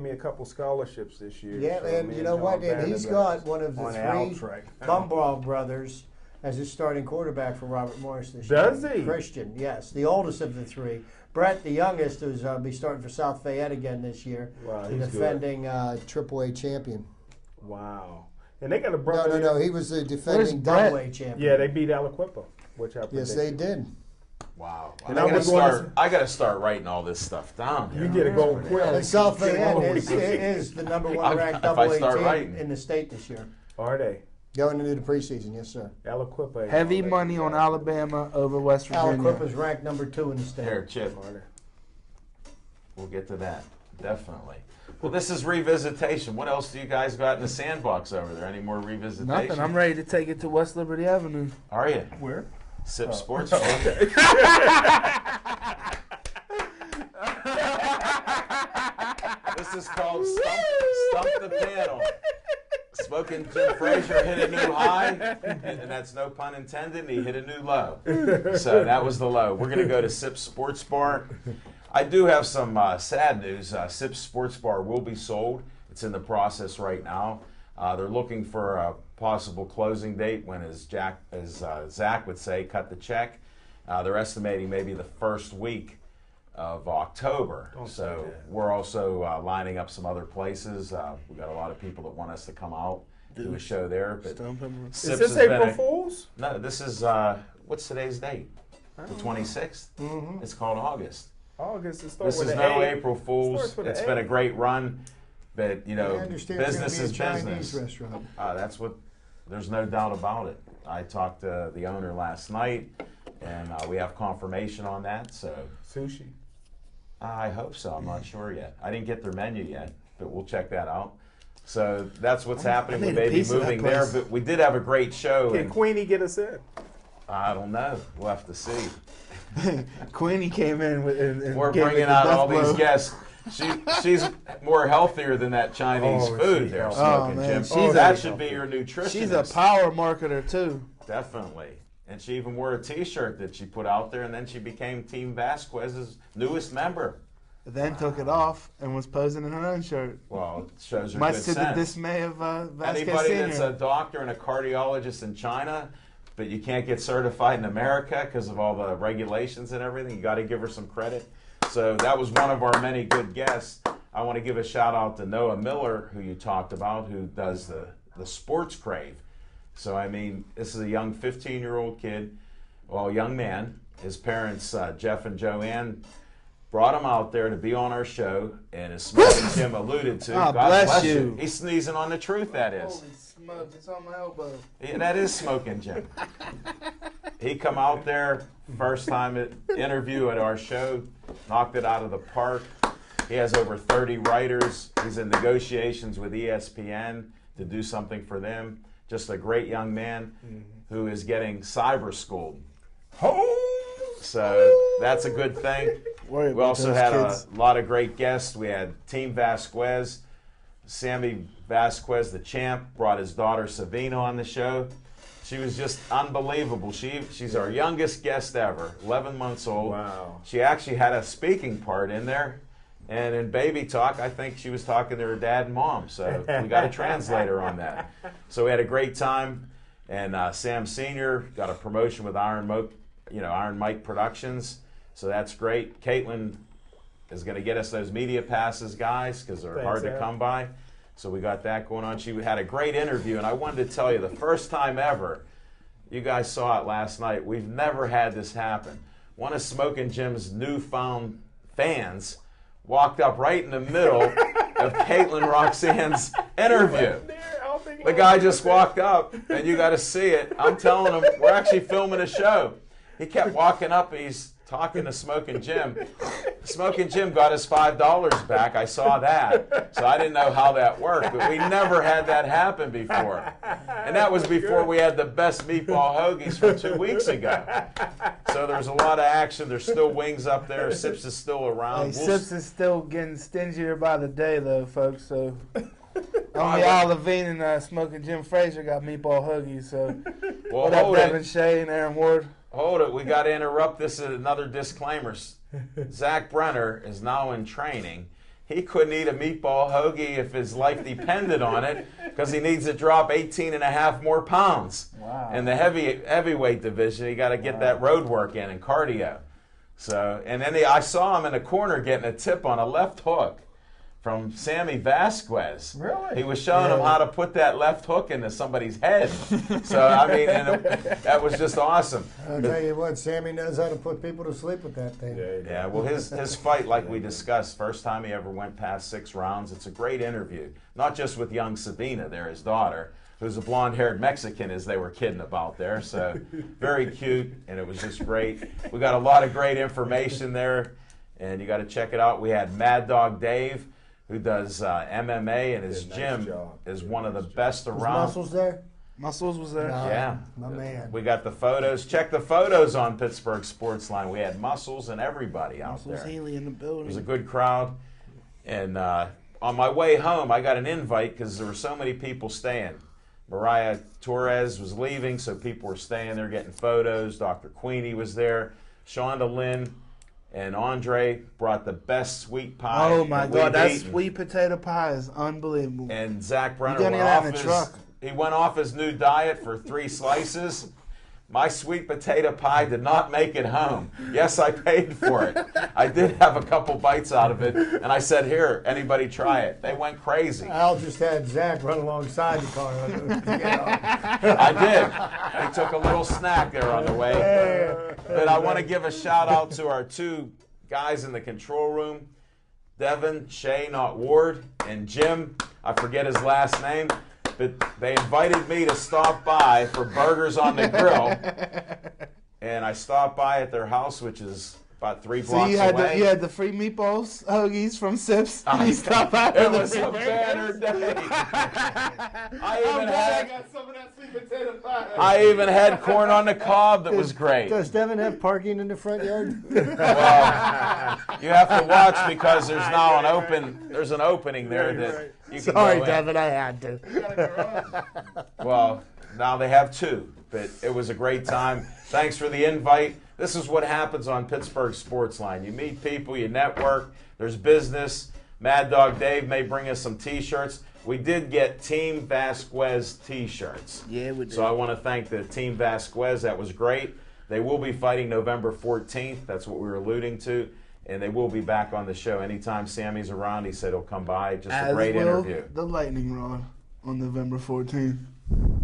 me a couple scholarships this year. Yeah, so and me you know John what? And he's Banaszak got one of the on three Altrac. Bumbaugh brothers as his starting quarterback for Robert Morris this Does year. he? Christian, yes, the oldest of the three. Brett, the youngest, who's be starting for South Fayette again this year. Wow, the he's defending AAA champion. good. Wow. And they got a brother. No, he was the defending Brett? AA champion. Yeah, they beat Aliquippa, which I Yes, predicted. they did. Wow. And I I gotta was going start. I gotta start writing all this stuff down. You get a gold quill. And South Fayette Holy is the number one ranked if I AA start team writing. in the state this year. Are they? Going into the preseason, yes, sir. Aliquippa. ain't Heavy all that money on good. Alabama over West Virginia. Aliquippa's ranked number 2 in the state. Here, Chip. Are they? We'll get to that. Definitely. Well, this is revisitation. What else do you guys got in the sandbox over there? Any more revisitation? Nothing. I'm ready to take it to West Liberty Avenue. Are you? Where? Sip Sports Bar. This is called Stump the Panel. Smoking Jim Frazier hit a new high, and that's no pun intended, and he hit a new low. So that was the low. We're going to go to Sip Sports Bar. I do have some sad news. Sip Sports Bar will be sold. It's in the process right now. They're looking for a possible closing date when, as Zach would say, cut the check. They're estimating maybe the first week of October. So we're also lining up some other places. We've got a lot of people that want us to come out, do a show there. But Stump him. Is Sips this has been April Fool's? No, this is, what's today's date? The 26th? Mm-hmm. It's called August. August. It starts This with is an no A. April Fools. Starts with an It's A. been a great run, but, you know, I understand it's business gonna is be a Chinese business. restaurant. That's what, there's no doubt about it. I talked to the owner last night, and we have confirmation on that, so Sushi. I hope so. I'm not sure yet. I didn't get their menu yet, but we'll check that out. So that's what's happening. We need a may be piece of that moving there, place. but we did have a great show. Can And Queenie get us in? I don't know. We'll have to see. Queenie came in with and We're gave bringing it the out death all blow. these guests. She's more healthier than that Chinese Oh, food she they're healthy. smoking, Oh, man, Jim. she's That a- should be your nutritionist. She's a power marketer too. Definitely. And she even wore a T-shirt that she put out there, and then she became Team Vasquez's newest member. Then took it off and was posing in her own shirt. Well, it shows her Much good to the sense. dismay of Vasquez Anybody Senior. that's a doctor and a cardiologist in China, but you can't get certified in America because of all the regulations and everything, you got to give her some credit. So that was one of our many good guests. I want to give a shout out to Noah Miller, who you talked about, who does the Sports Crave. So, I mean, this is a young 15-year-old kid, well, young man. His parents, Jeff and Joanne, brought him out there to be on our show, and as Smoking Jim alluded to, God God bless bless you. you. He's sneezing on the truth, that is. Holy smokes, it's on my elbow. Yeah, that is Smoking Jim. He come out there first time interview at our show, knocked it out of the park. He has over 30 writers. He's in negotiations with ESPN to do something for them. Just a great young man who is getting cyber schooled. So that's a good thing. We also had a lot of great guests. We had Team Vasquez. Sammy Vasquez, the champ, brought his daughter Savina on the show. She was just unbelievable. She's our youngest guest ever, 11 months old. Wow. She actually had a speaking part in there. And in baby talk, I think she was talking to her dad and mom. So we got a translator on that. So we had a great time. And Sam Sr. got a promotion with Iron Mike Productions. So that's great. Caitlin is going to get us those media passes, guys, because they're hard to come by. So we got that going on. She had a great interview, and I wanted to tell you, the first time ever, you guys saw it last night, we've never had this happen. One of Smokin' Jim's newfound fans walked up right in the middle of Caitlin Roxanne's interview. The guy just walked up, and you got to see it. I'm telling him, we're actually filming a show. He kept walking up, and he's talking to Smokin' Jim. Smokin' Jim got his $5 back. I saw that. So I didn't know how that worked, but we never had that happen before. And that was before we had the best meatball hoagies from 2 weeks ago. So there's a lot of action. There's still wings up there. Sips is still around. Hey, Sips is still getting stingier by the day, though, folks. So only Al Levine and Smokin' Jim Frazier got meatball hoagies. So what up, Devin Shea and Aaron Ward? Hold it. We got to interrupt. This is another disclaimer. Zach Brenner is now in training. He couldn't eat a meatball hoagie if his life depended on it because he needs to drop 18 and a half more pounds. Wow. In the heavyweight division, he got to get that road work in and cardio. So, and then I saw him in the corner getting a tip on a left hook from Sammy Vasquez. Really? He was showing him how to put that left hook into somebody's head. So, I mean, that was just awesome. I'll tell you what, Sammy knows how to put people to sleep with that thing. Yeah, well, his fight, like we discussed, first time he ever went past 6 rounds. It's a great interview. Not just with young Savina there, his daughter, who's a blonde-haired Mexican, as they were kidding about there. So, very cute, and it was just great. We got a lot of great information there, and you got to check it out. We had Mad Dog Dave, who does MMA, and his gym is one of the best around. Was Muscles there? Muscles was there. Yeah. My man. We got the photos. Check the photos on Pittsburgh Sportsline. We had Muscles and everybody out Muscles there. Haley in the building. It was a good crowd. And on my way home, I got an invite because there were so many people staying. Mariah Torres was leaving, so people were staying there getting photos. Dr. Queenie was there. Shonda Lynn and Andre brought the best sweet pie. Oh my God, that eaten. sweet potato pie is unbelievable. And Zach Brenner done went it out off in the his, truck. he went off his new diet for 3 slices. My sweet potato pie did not make it home. Yes, I paid for it. I did have a couple bites out of it, and I said, here, anybody try it. They went crazy. Al just had Zach run alongside the car. I did. He took a little snack there on the way. But I want to give a shout out to our 2 guys in the control room, Devin Shea, not Ward, and Jim. I forget his last name. But they invited me to stop by for burgers on the grill, and I stopped by at their house, which is about 3 blocks So away. you had the free meatballs hoagies from Sips. You stopped by It for the was free a burgers? better day. I got some of that sweet potato pie. I even had corn on the cob that was great. Does Devin have parking in the front yard? Well, you have to watch because there's now an opening there that you can Sorry, go in. Devin, I had to. Well, now they have 2, but it was a great time. Thanks for the invite. This is what happens on Pittsburgh Sportsline. You meet people, you network, there's business. Mad Dog Dave may bring us some T-shirts. We did get Team Vasquez T-shirts. Yeah, we did. So I want to thank the Team Vasquez. That was great. They will be fighting November 14th. That's what we were alluding to. And they will be back on the show. Anytime Sammy's around, he said he'll come by. Just a great interview. The Lightning Rod on November 14th.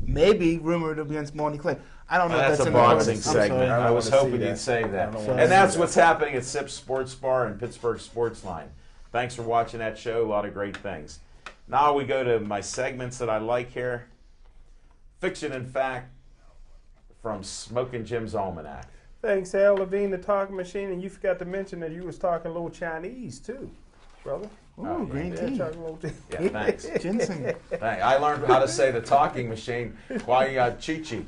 Maybe rumored against Monty Clay. I don't know if That's that's a in the boxing cards. I'm sorry. segment. I was hoping you'd say that. And that's what's happening at Sips Sports Bar and Pittsburgh Sportsline. Thanks for watching that show. A lot of great things. Now we go to my segments that I like here. Fiction and Fact from Smokin' Jim's Almanac. Thanks, Al Levine, the talking machine, and you forgot to mention that you was talking a little Chinese too, brother. Ooh, green tea. Talking a little Yeah, thanks. Ginseng. I learned how to say the talking machine. Kwai Chi Chi.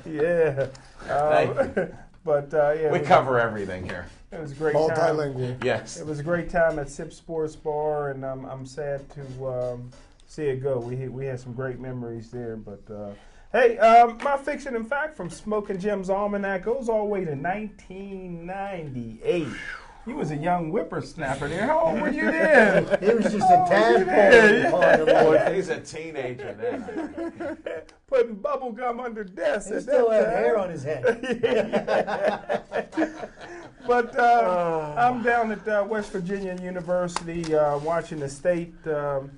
Yeah. Thank you. But yeah, We cover everything here. it was a great time. Multilingual. Yes. It was a great time at Sip Sports Bar, and I'm sad to see it go. We had some great memories there, but hey, my fiction and fact from Smoking Jim's Almanac goes all the way to 1998. You was a young whippersnapper there. How old were you then? He was just a tadpole. Boy, he's a teenager then. Putting bubble gum under desks. He at still that had time. hair on his head. But I'm down at West Virginia University watching the state of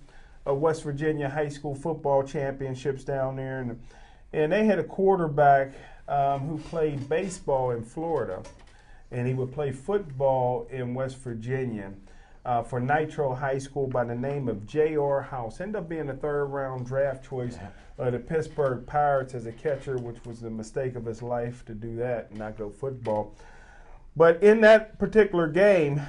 West Virginia high school football championships down there, and they had a quarterback who played baseball in Florida, and he would play football in West Virginia for Nitro High School by the name of J.R. House. Ended up being a third-round draft choice of the Pittsburgh Pirates as a catcher, which was the mistake of his life to do that and not go football. But in that particular game,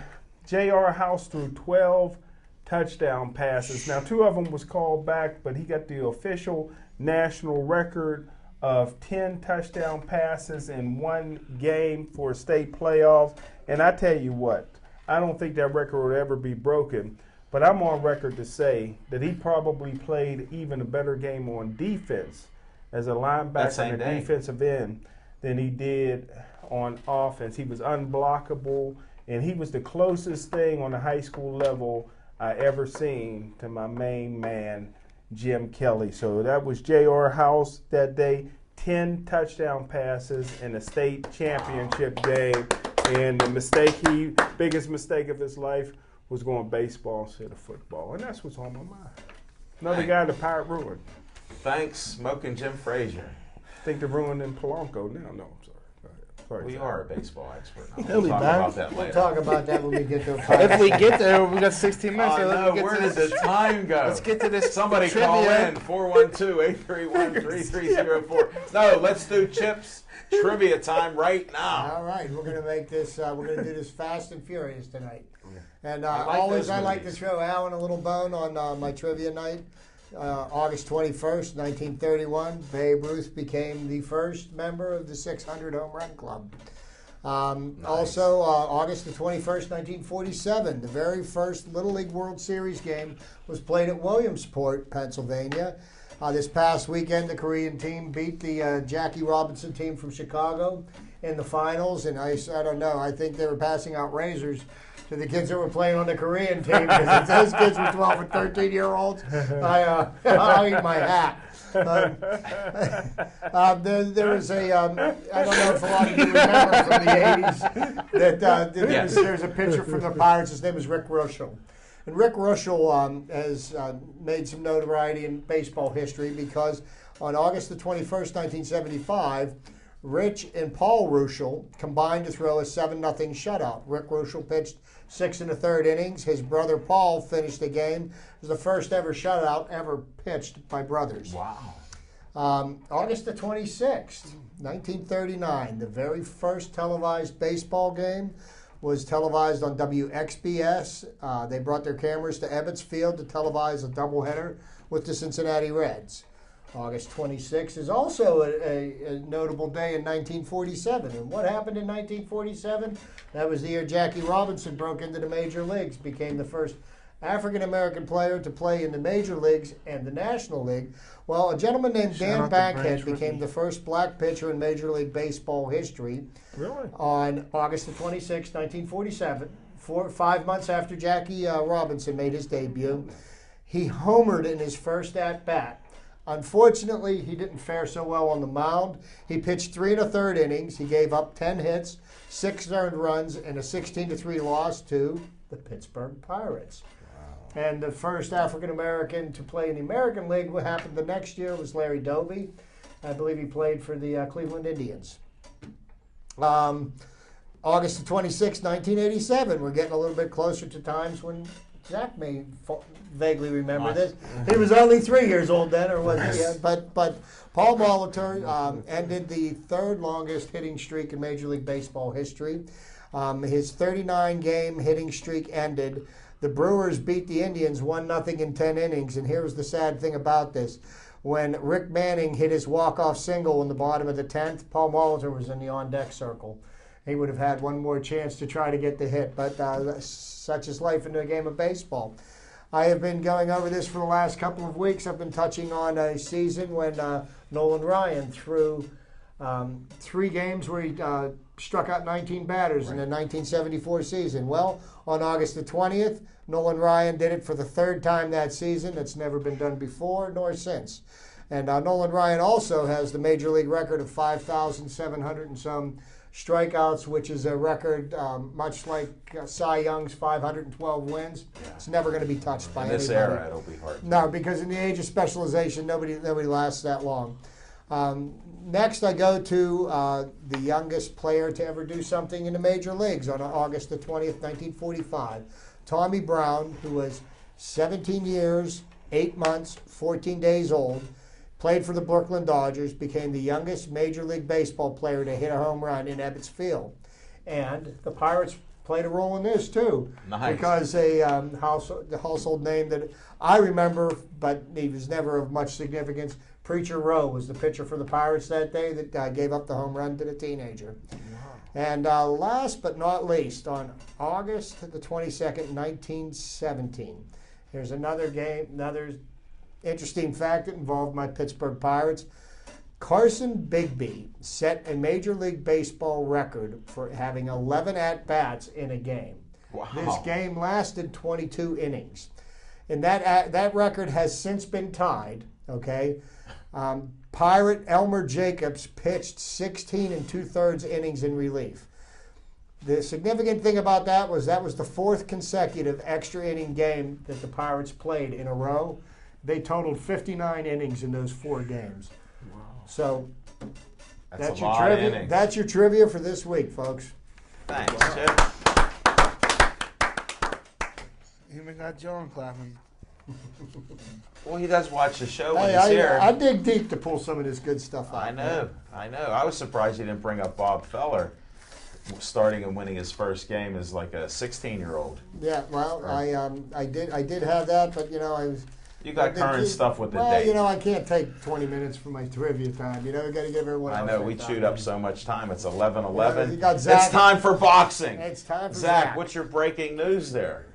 J.R. House threw 12 touchdown passes. Now, 2 of them was called back, but he got the official national record of 10 touchdown passes in one game for state playoffs. And I tell you what, I don't think that record will ever be broken. But I'm on record to say that he probably played even a better game on defense as a linebacker and a defensive end than he did on offense. He was unblockable, and he was the closest thing on the high school level I ever seen to my main man, Jim Kelly. So that was J.R. House that day. 10 touchdown passes in a state championship game. And the biggest mistake of his life was going baseball instead of football. And that's what's on my mind. Another guy the Pirate ruined. Thanks, Smoking Jim Frazier. I think they're ruined in Polanco now. No, I'm sorry. We are a baseball expert. Now. He'll We'll be talk back. about that We'll later. talk about that when we get to If we get there, we got 16 minutes. so Oh, let's no, get where to did this. the time go? Let's get to this. Somebody trivia. call in, 412-831-3304. No, let's do Chips trivia time right now. All right, we're gonna make this. We're gonna do this fast and furious tonight. And I like always, those I like to movies. throw Alan a little bone on my trivia night. August 21st, 1931, Babe Ruth became the first member of the 600 home run club. Also, August the 21st, 1947, the very first Little League World Series game was played at Williamsport, Pennsylvania. This past weekend, the Korean team beat the Jackie Robinson team from Chicago in the finals, and I don't know, I think they were passing out razors to the kids that were playing on the Korean team, because if those kids were 12 and 13-year-olds, I'll eat my hat. There was a, I don't know if a lot of you remember from the 80s, that there's a pitcher from the Pirates. His name is Rick Ruschel. And Rick Ruschel has made some notoriety in baseball history because on August the 21st, 1975, Rich and Paul Ruschel combined to throw a 7-0 shutout. Rick Ruschel pitched 6 1/3 innings. His brother Paul finished the game. It was the first ever shutout ever pitched by brothers. Wow. August the 26th, 1939, the very first televised baseball game was televised on WXBS. They brought their cameras to Ebbets Field to televise a doubleheader with the Cincinnati Reds. August 26th is also a notable day in 1947. And what happened in 1947? That was the year Jackie Robinson broke into the major leagues, became the first African-American player to play in the major leagues and the National League. Well, a gentleman named Dan Bankhead became the first black pitcher in Major League Baseball history. Really? On August the 26th, 1947, 5 months after Jackie Robinson made his debut. He homered in his first at-bat. Unfortunately, he didn't fare so well on the mound. He pitched 3 1/3 innings. He gave up 10 hits, 6 earned runs, and a 16-3 loss to the Pittsburgh Pirates. Wow. And the first African-American to play in the American League, what happened the next year, was Larry Doby. I believe he played for the Cleveland Indians. August the 26th, 1987. We're getting a little bit closer to times when Zach may vaguely remember this. He was only 3 years old then, or was he? But Paul Molitor ended the third longest hitting streak in Major League Baseball history. His 39-game hitting streak ended. The Brewers beat the Indians 1-0 in 10 innings, and here's the sad thing about this. When Rick Manning hit his walk-off single in the bottom of the 10th, Paul Molitor was in the on-deck circle. He would have had one more chance to try to get the hit, but such is life in the game of baseball. I have been going over this for the last couple of weeks. I've been touching on a season when Nolan Ryan threw 3 games where he struck out 19 batters in the 1974 season. Well, on August the 20th, Nolan Ryan did it for the 3rd time that season. It's never been done before nor since. And Nolan Ryan also has the Major League record of 5,700 and some strikeouts, which is a record much like Cy Young's 512 wins. Yeah. It's never going to be touched by In this anybody. era, it'll be hard. No, because in the age of specialization, nobody lasts that long. Next, I go to the youngest player to ever do something in the major leagues on August the 20th, 1945. Tommy Brown, who was 17 years, 8 months, 14 days old, played for the Brooklyn Dodgers, became the youngest Major League Baseball player to hit a home run in Ebbets Field. And the Pirates played a role in this, too. Nice. Because the household name that I remember, but he was never of much significance, Preacher Rowe was the pitcher for the Pirates that day that gave up the home run to the teenager. Wow. And last but not least, on August the 22nd, 1917, here's another interesting fact that involved my Pittsburgh Pirates. Carson Bigby set a Major League Baseball record for having 11 at-bats in a game. Wow. This game lasted 22 innings. And that record has since been tied, okay? Pirate Elmer Jacobs pitched 16 2/3 innings in relief. The significant thing about that was the 4th consecutive extra inning game that the Pirates played in a row. They totaled 59 innings in those 4 games. Wow. So That's a your lot trivia. of innings. That's your trivia for this week, folks. Thanks, Chip. Even got John clapping. Well, he does watch the show when Hey, he's here. I dig deep to pull some of this good stuff out. I know. I was surprised you didn't bring up Bob Feller starting and winning his first game as like a 16-year-old. Yeah, well, I did have that, but I was. You got current stuff with the well, date. I can't take 20 minutes for my trivia time. I got to give everyone. I else know, their we time. chewed up so much time. It's 11:11. You got Zach. It's time for boxing. It's time for Zach, what's your breaking news there?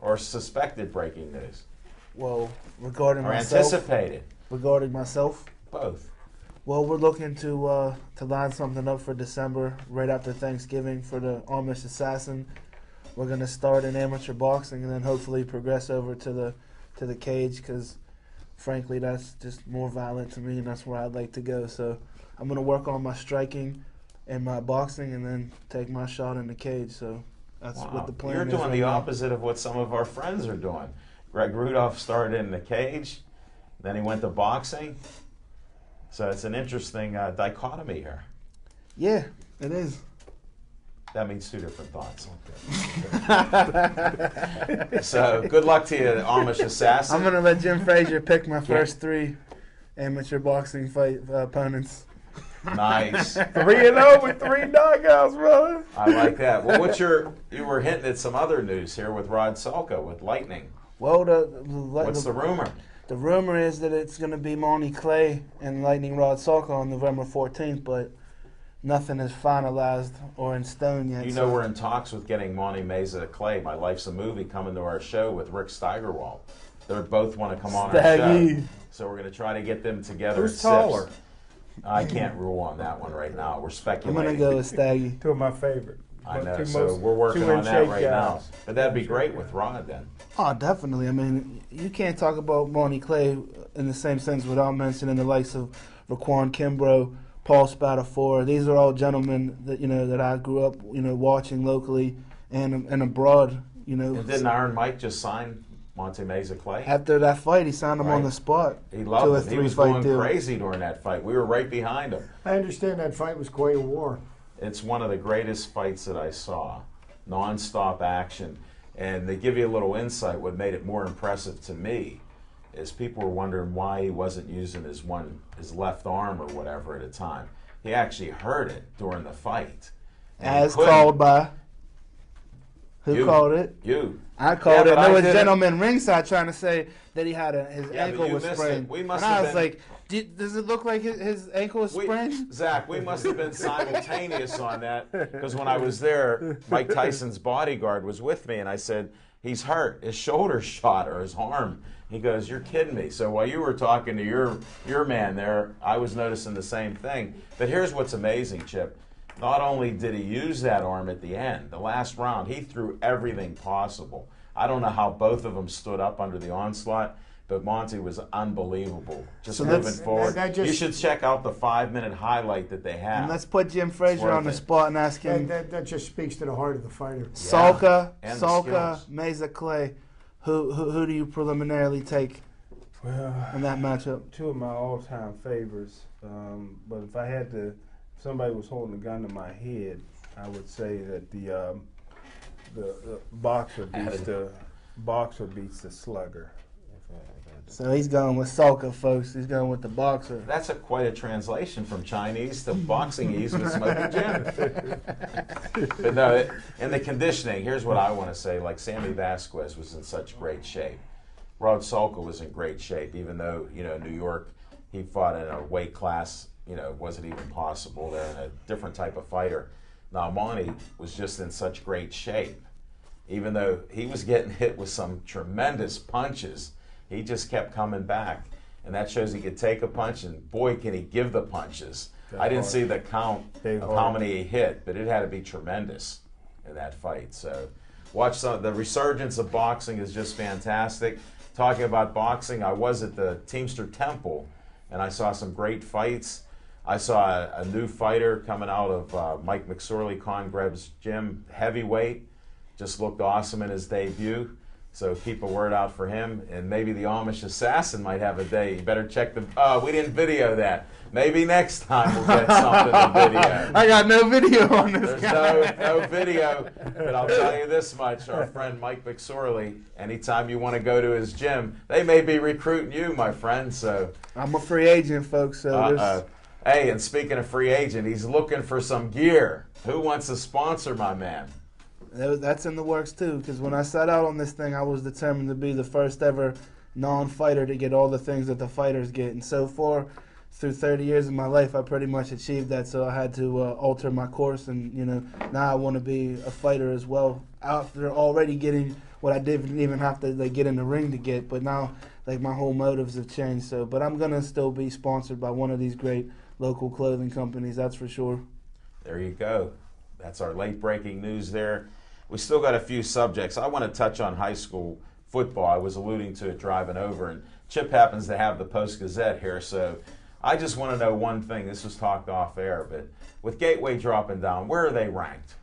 Or suspected breaking news? Well, regarding Or myself, anticipated? Both. Well, we're looking to line something up for December, right after Thanksgiving, for the Amish Assassin. We're gonna start in amateur boxing and then hopefully progress over to the cage, because frankly that's just more violent to me and that's where I'd like to go. So I'm gonna work on my striking and my boxing and then take my shot in the cage. So that's what the plan You're is. doing right the now. opposite of what some of our friends are doing. Greg Rudolph started in the cage, then he went to boxing. So it's an interesting dichotomy here. Yeah, it is. That means 2 different thoughts. So good luck to you, Amish Assassin. I'm gonna let Jim Frazier pick my first 3 amateur boxing fight opponents. Nice. 3-0 with 3 knockouts, brother. I like that. Well, you were hinting at some other news here with Rod Salka with Lightning. Well, What's the rumor? The rumor is that it's going to be Monty Clay and Lightning Rod Salka on November 14th, but nothing is finalized or in stone yet. You know we're in talks with getting Monty Meza Clay, My Life's a Movie, coming to our show with Rick Steigerwald. They both want to come on our show. So we're going to try to get them together. Who's at taller? Sips. I can't rule on that one right now. We're I'm speculating. going to go with Staggy. 2 of my favorite. I know, Two so most- we're working 2 on that in-shape right now. guys. But that'd be great with Rod then. Oh, definitely. I mean, you can't talk about Monty Clay in the same sense without mentioning the likes of Raquan Kimbrough, Paul Spatafora. These are all gentlemen that that I grew up watching locally and abroad. And didn't Iron Mike just sign Monty Meza Clay? After that fight, he signed him on Right. the spot. He to a loved it. He was 3-fight going deal. crazy during that fight. We were right behind him. I understand that fight was quite a war. It's one of the greatest fights that I saw. Non-stop action. And they give you a little insight. What made it more impressive to me is people were wondering why he wasn't using his left arm or whatever at a time. He actually hurt it during the fight. As called by? Who called it? You. I called it. There was a gentleman ringside trying to say that he had his ankle was sprained. And I was like, does it look like his ankle was sprained? Zach, we must have been simultaneous on that, because when I was there, Mike Tyson's bodyguard was with me, and I said, he's hurt. His shoulder's shot, or his arm. He goes, you're kidding me. So while you were talking to your man there, I was noticing the same thing. But here's what's amazing, Chip. Not only did he use that arm at the end, the last round, he threw everything possible. I don't know how both of them stood up under the onslaught, but Monty was unbelievable. Just so moving forward. You should check out the 5-minute highlight that they have. And let's put Jim Frazier on the spot and ask him. That just speaks to the heart of the fighter. Salka, Mesa Clay. Who do you preliminarily take in that matchup? Two of my all-time favorites. But if I had to, if somebody was holding a gun to my head, I would say that the boxer beats the slugger. So he's going with Salka, folks. He's going with the boxer. That's quite a translation from Chinese to boxing-ese with Smoky Jim. But no, in the conditioning, here's what I want to say. Like, Sammy Vasquez was in such great shape. Rod Salka was in great shape, even though, New York, he fought in a weight class, it wasn't even possible. They're in a different type of fighter. Now, Monty was just in such great shape. Even though he was getting hit with some tremendous punches, he just kept coming back. And that shows he could take a punch, and boy, can he give the punches. I didn't see the count of how many he hit, but it had to be tremendous in that fight. So watch the resurgence of boxing is just fantastic. Talking about boxing, I was at the Teamster Temple, and I saw some great fights. I saw a new fighter coming out of Mike McSorley, Congreb's gym, heavyweight. Just looked awesome in his debut. So keep a word out for him. And maybe the Amish Assassin might have a day. You better check the... Oh, we didn't video that. Maybe next time we'll get something to video. I got no video on this There's no video. But I'll tell you this much. Our friend Mike McSorley, anytime you want to go to his gym, they may be recruiting you, my friend. So I'm a free agent, folks. So Hey, and speaking of free agent, he's looking for some gear. Who wants to sponsor my man? That's in the works, too, because when I set out on this thing, I was determined to be the first ever non-fighter to get all the things that the fighters get. And so far, through 30 years of my life, I pretty much achieved that, so I had to alter my course. And, now I want to be a fighter as well, after already getting what I didn't even have to get in the ring to get. But now, my whole motives have changed. But I'm going to still be sponsored by one of these great local clothing companies, that's for sure. There you go. That's our late-breaking news there. We still got a few subjects. I want to touch on high school football. I was alluding to it driving over, and Chip happens to have the Post-Gazette here, so I just want to know one thing. This was talked off air, but with Gateway dropping down, where are they ranked?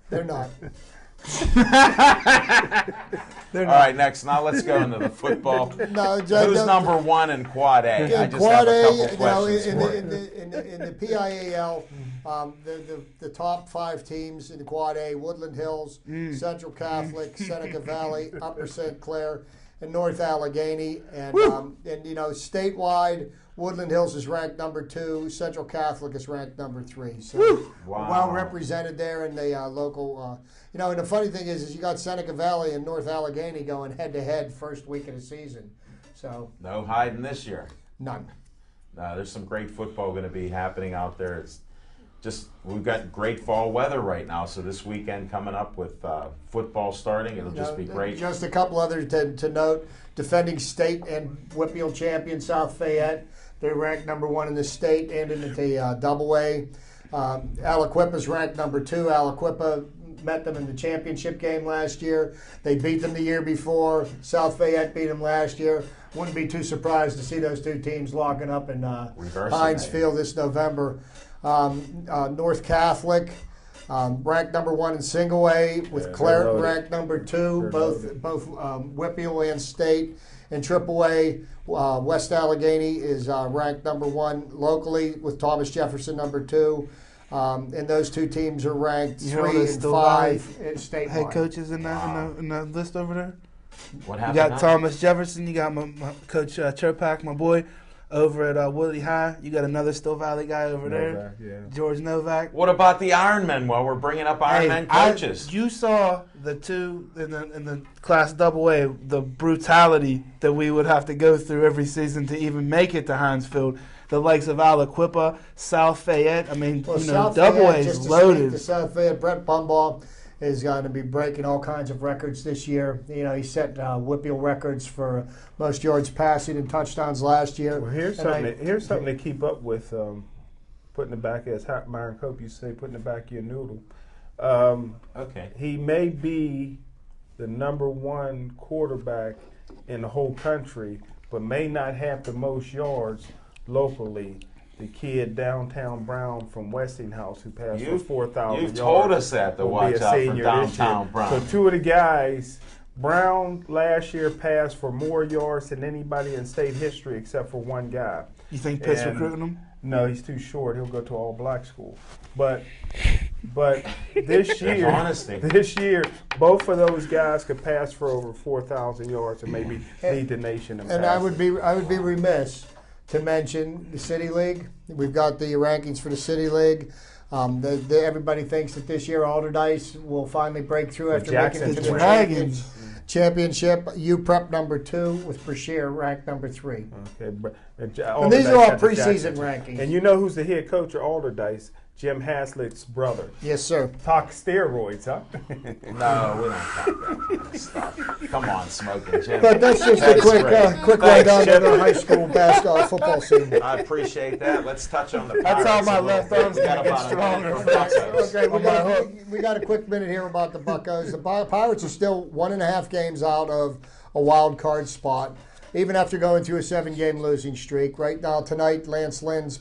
They're not. All right, next. Now let's go into the football. Who's number one in Quad A? In I just Quad have a A, couple questions for you. in the PIAL, the top 5 teams in Quad A: Woodland Hills, Central Catholic, Seneca Valley, Upper St. Clair, and North Allegheny. And statewide, Woodland Hills is ranked number 2. Central Catholic is ranked number 3. So well represented there in the local. And the funny thing is you got Seneca Valley and North Allegheny going head-to-head first week of the season. So no hiding this year. None. No, there's some great football going to be happening out there. It's just we've got great fall weather right now, so this weekend coming up with football starting, it'll just be great. Just a couple others to note. Defending state and Whitfield champion South Fayette. They're ranked number 1 in the state and in the Double A. Aliquippa's ranked number 2. Aliquippa met them in the championship game last year. They beat them the year before. South Fayette beat them last year. Wouldn't be too surprised to see those two teams locking up in Heinz Field this November. North Catholic, ranked number 1 in single A, with Claret ranked number 2, both Whitfield and state. In Triple A, West Allegheny is ranked number 1 locally, with Thomas Jefferson number 2. And those two teams are ranked You know 3 there's and still 5 five statewide. head coaches in Wow. in the list over there. What You happened? got now? Thomas Jefferson. You got my coach Cherpak, my boy, over at Woodley High. You got another Still Valley guy over there, Novak, yeah. George Novak. What about the Ironmen? While we're bringing up Ironmen coaches, You saw the two in the Class AA, the brutality that we would have to go through every season to even make it to Heinz Field. The likes of Aliquippa, South Fayette. I mean, Well, you know, South Double A Fayette, is just to loaded. speak to South Fayette, Brett Bumbaugh is going to be breaking all kinds of records this year. You know, he set Whippeal records for most yards passing and touchdowns last year. Well, here's something to keep up with. Putting it back, as Myron Cope used to say, putting it back of your noodle. okay. He may be the #1 quarterback in the whole country, but may not have the most yards locally. The kid downtown Brown from Westinghouse who passed for 4,000 yards. You've told us that to will be watch a out for senior this downtown year. Brown. So two of the guys, Brown last year passed for more yards than anybody in state history except for one guy. You think Pitt's And- recruiting him? No, he's too short. He'll go to all black school. But this year, honesty. this year, both of those guys could pass for over 4,000 yards and maybe lead the nation in And I passing. would be remiss to mention the City League. We've got the rankings for the City League. Everybody thinks that this year Alderdice will finally break through after making it to the The Dragons. championship. UPrep #2 with Brashear ranked #3. Okay, but And these are Alderdice all got the preseason Jacksons. rankings. And you know who's the head coach of Alderdice? Jim Haslett's brother. Yes, sir. Talk steroids, huh? No, we don't talk that kind of stuff. Come on, Smoking Jim. But that's just a That's quick great. quick Thanks, rundown Jim. of the high school basketball football scene. I appreciate that. Let's touch on the Pirates. That's how my a little left bit. arm's We got gonna get about a minute stronger for fast. Buccos. Okay, On my hook. we got a quick minute here about the Buccos. The Pirates are still 1.5 games out of a wild card spot, even after going through a 7-game losing streak. Right now, tonight, Lance Lynn's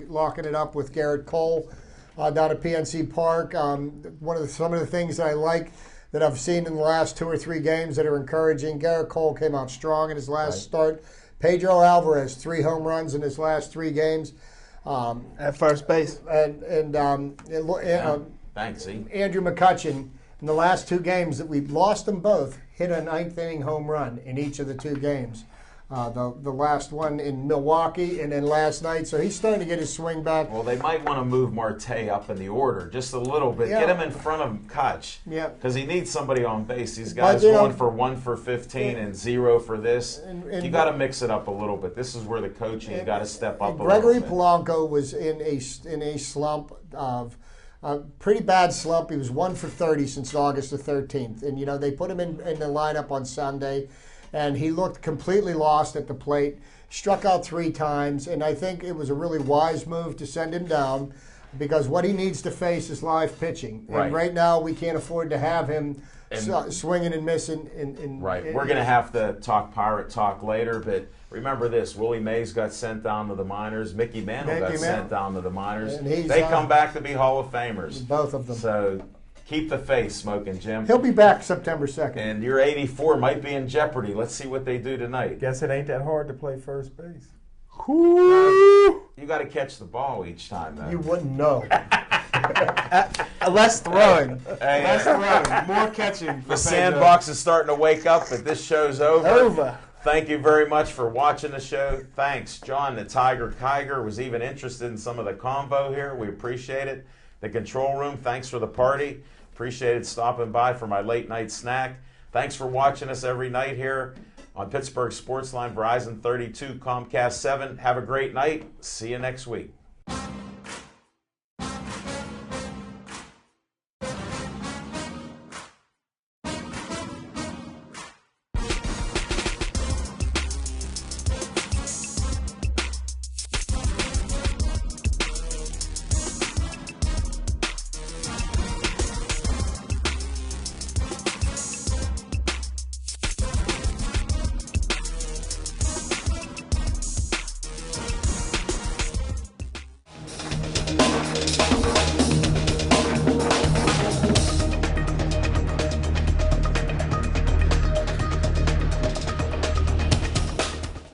locking it up with Garrett Cole down at PNC Park. Some of the things that I like that I've seen in the last 2 or 3 games that are encouraging. Garrett Cole came out strong in his last start. Pedro Alvarez, 3 home runs in his last 3 games. At first base. Thanks, E. Andrew McCutcheon, in the last 2 games that we've lost them both, hit a 9th inning home run in each of the 2 games. The last one in Milwaukee and then last night. So he's starting to get his swing back. Well, they might want to move Marte up in the order just a little bit. Yeah. Get him in front of Kutch. Yeah. Because he needs somebody on base. These guys you know- going for 1 for 15 and 0 for this. And You got to mix it up a little bit. This is where the coaching's got to step up a Gregory little bit. Polanco was in a slump of a pretty bad slump. He was 1 for 30 since August the 13th. And, you know, they put him in the lineup on Sunday, and he looked completely lost at the plate, struck out 3 times, and I think it was a really wise move to send him down because what he needs to face is live pitching. Right. And right now we can't afford to have him And- swinging and missing. Right. We're going to have to talk Pirate talk later, but remember this. Willie Mays got sent down to the minors. Mickey Mantle got Mickey sent Mantle. down to the minors. And he's, They come back to be Hall of Famers. Both of them. So keep the faith, Smoking Jim. He'll be back September 2nd. And your 84 might be in jeopardy. Let's see what they do tonight. Guess it ain't that hard to play first base. You got to catch the ball each time, though. You wouldn't know. Less throwing. Hey, Less throwing. More catching. the sandbox is starting to wake up, but this show's over. Over. Thank you very much for watching the show. Thanks. John the Tiger Kiger was even interested in some of the convo here. We appreciate it. The control room, thanks for the party. Appreciated stopping by for my late night snack. Thanks for watching us every night here on Pittsburgh Sportsline, Verizon 32, Comcast 7. Have a great night. See you next week.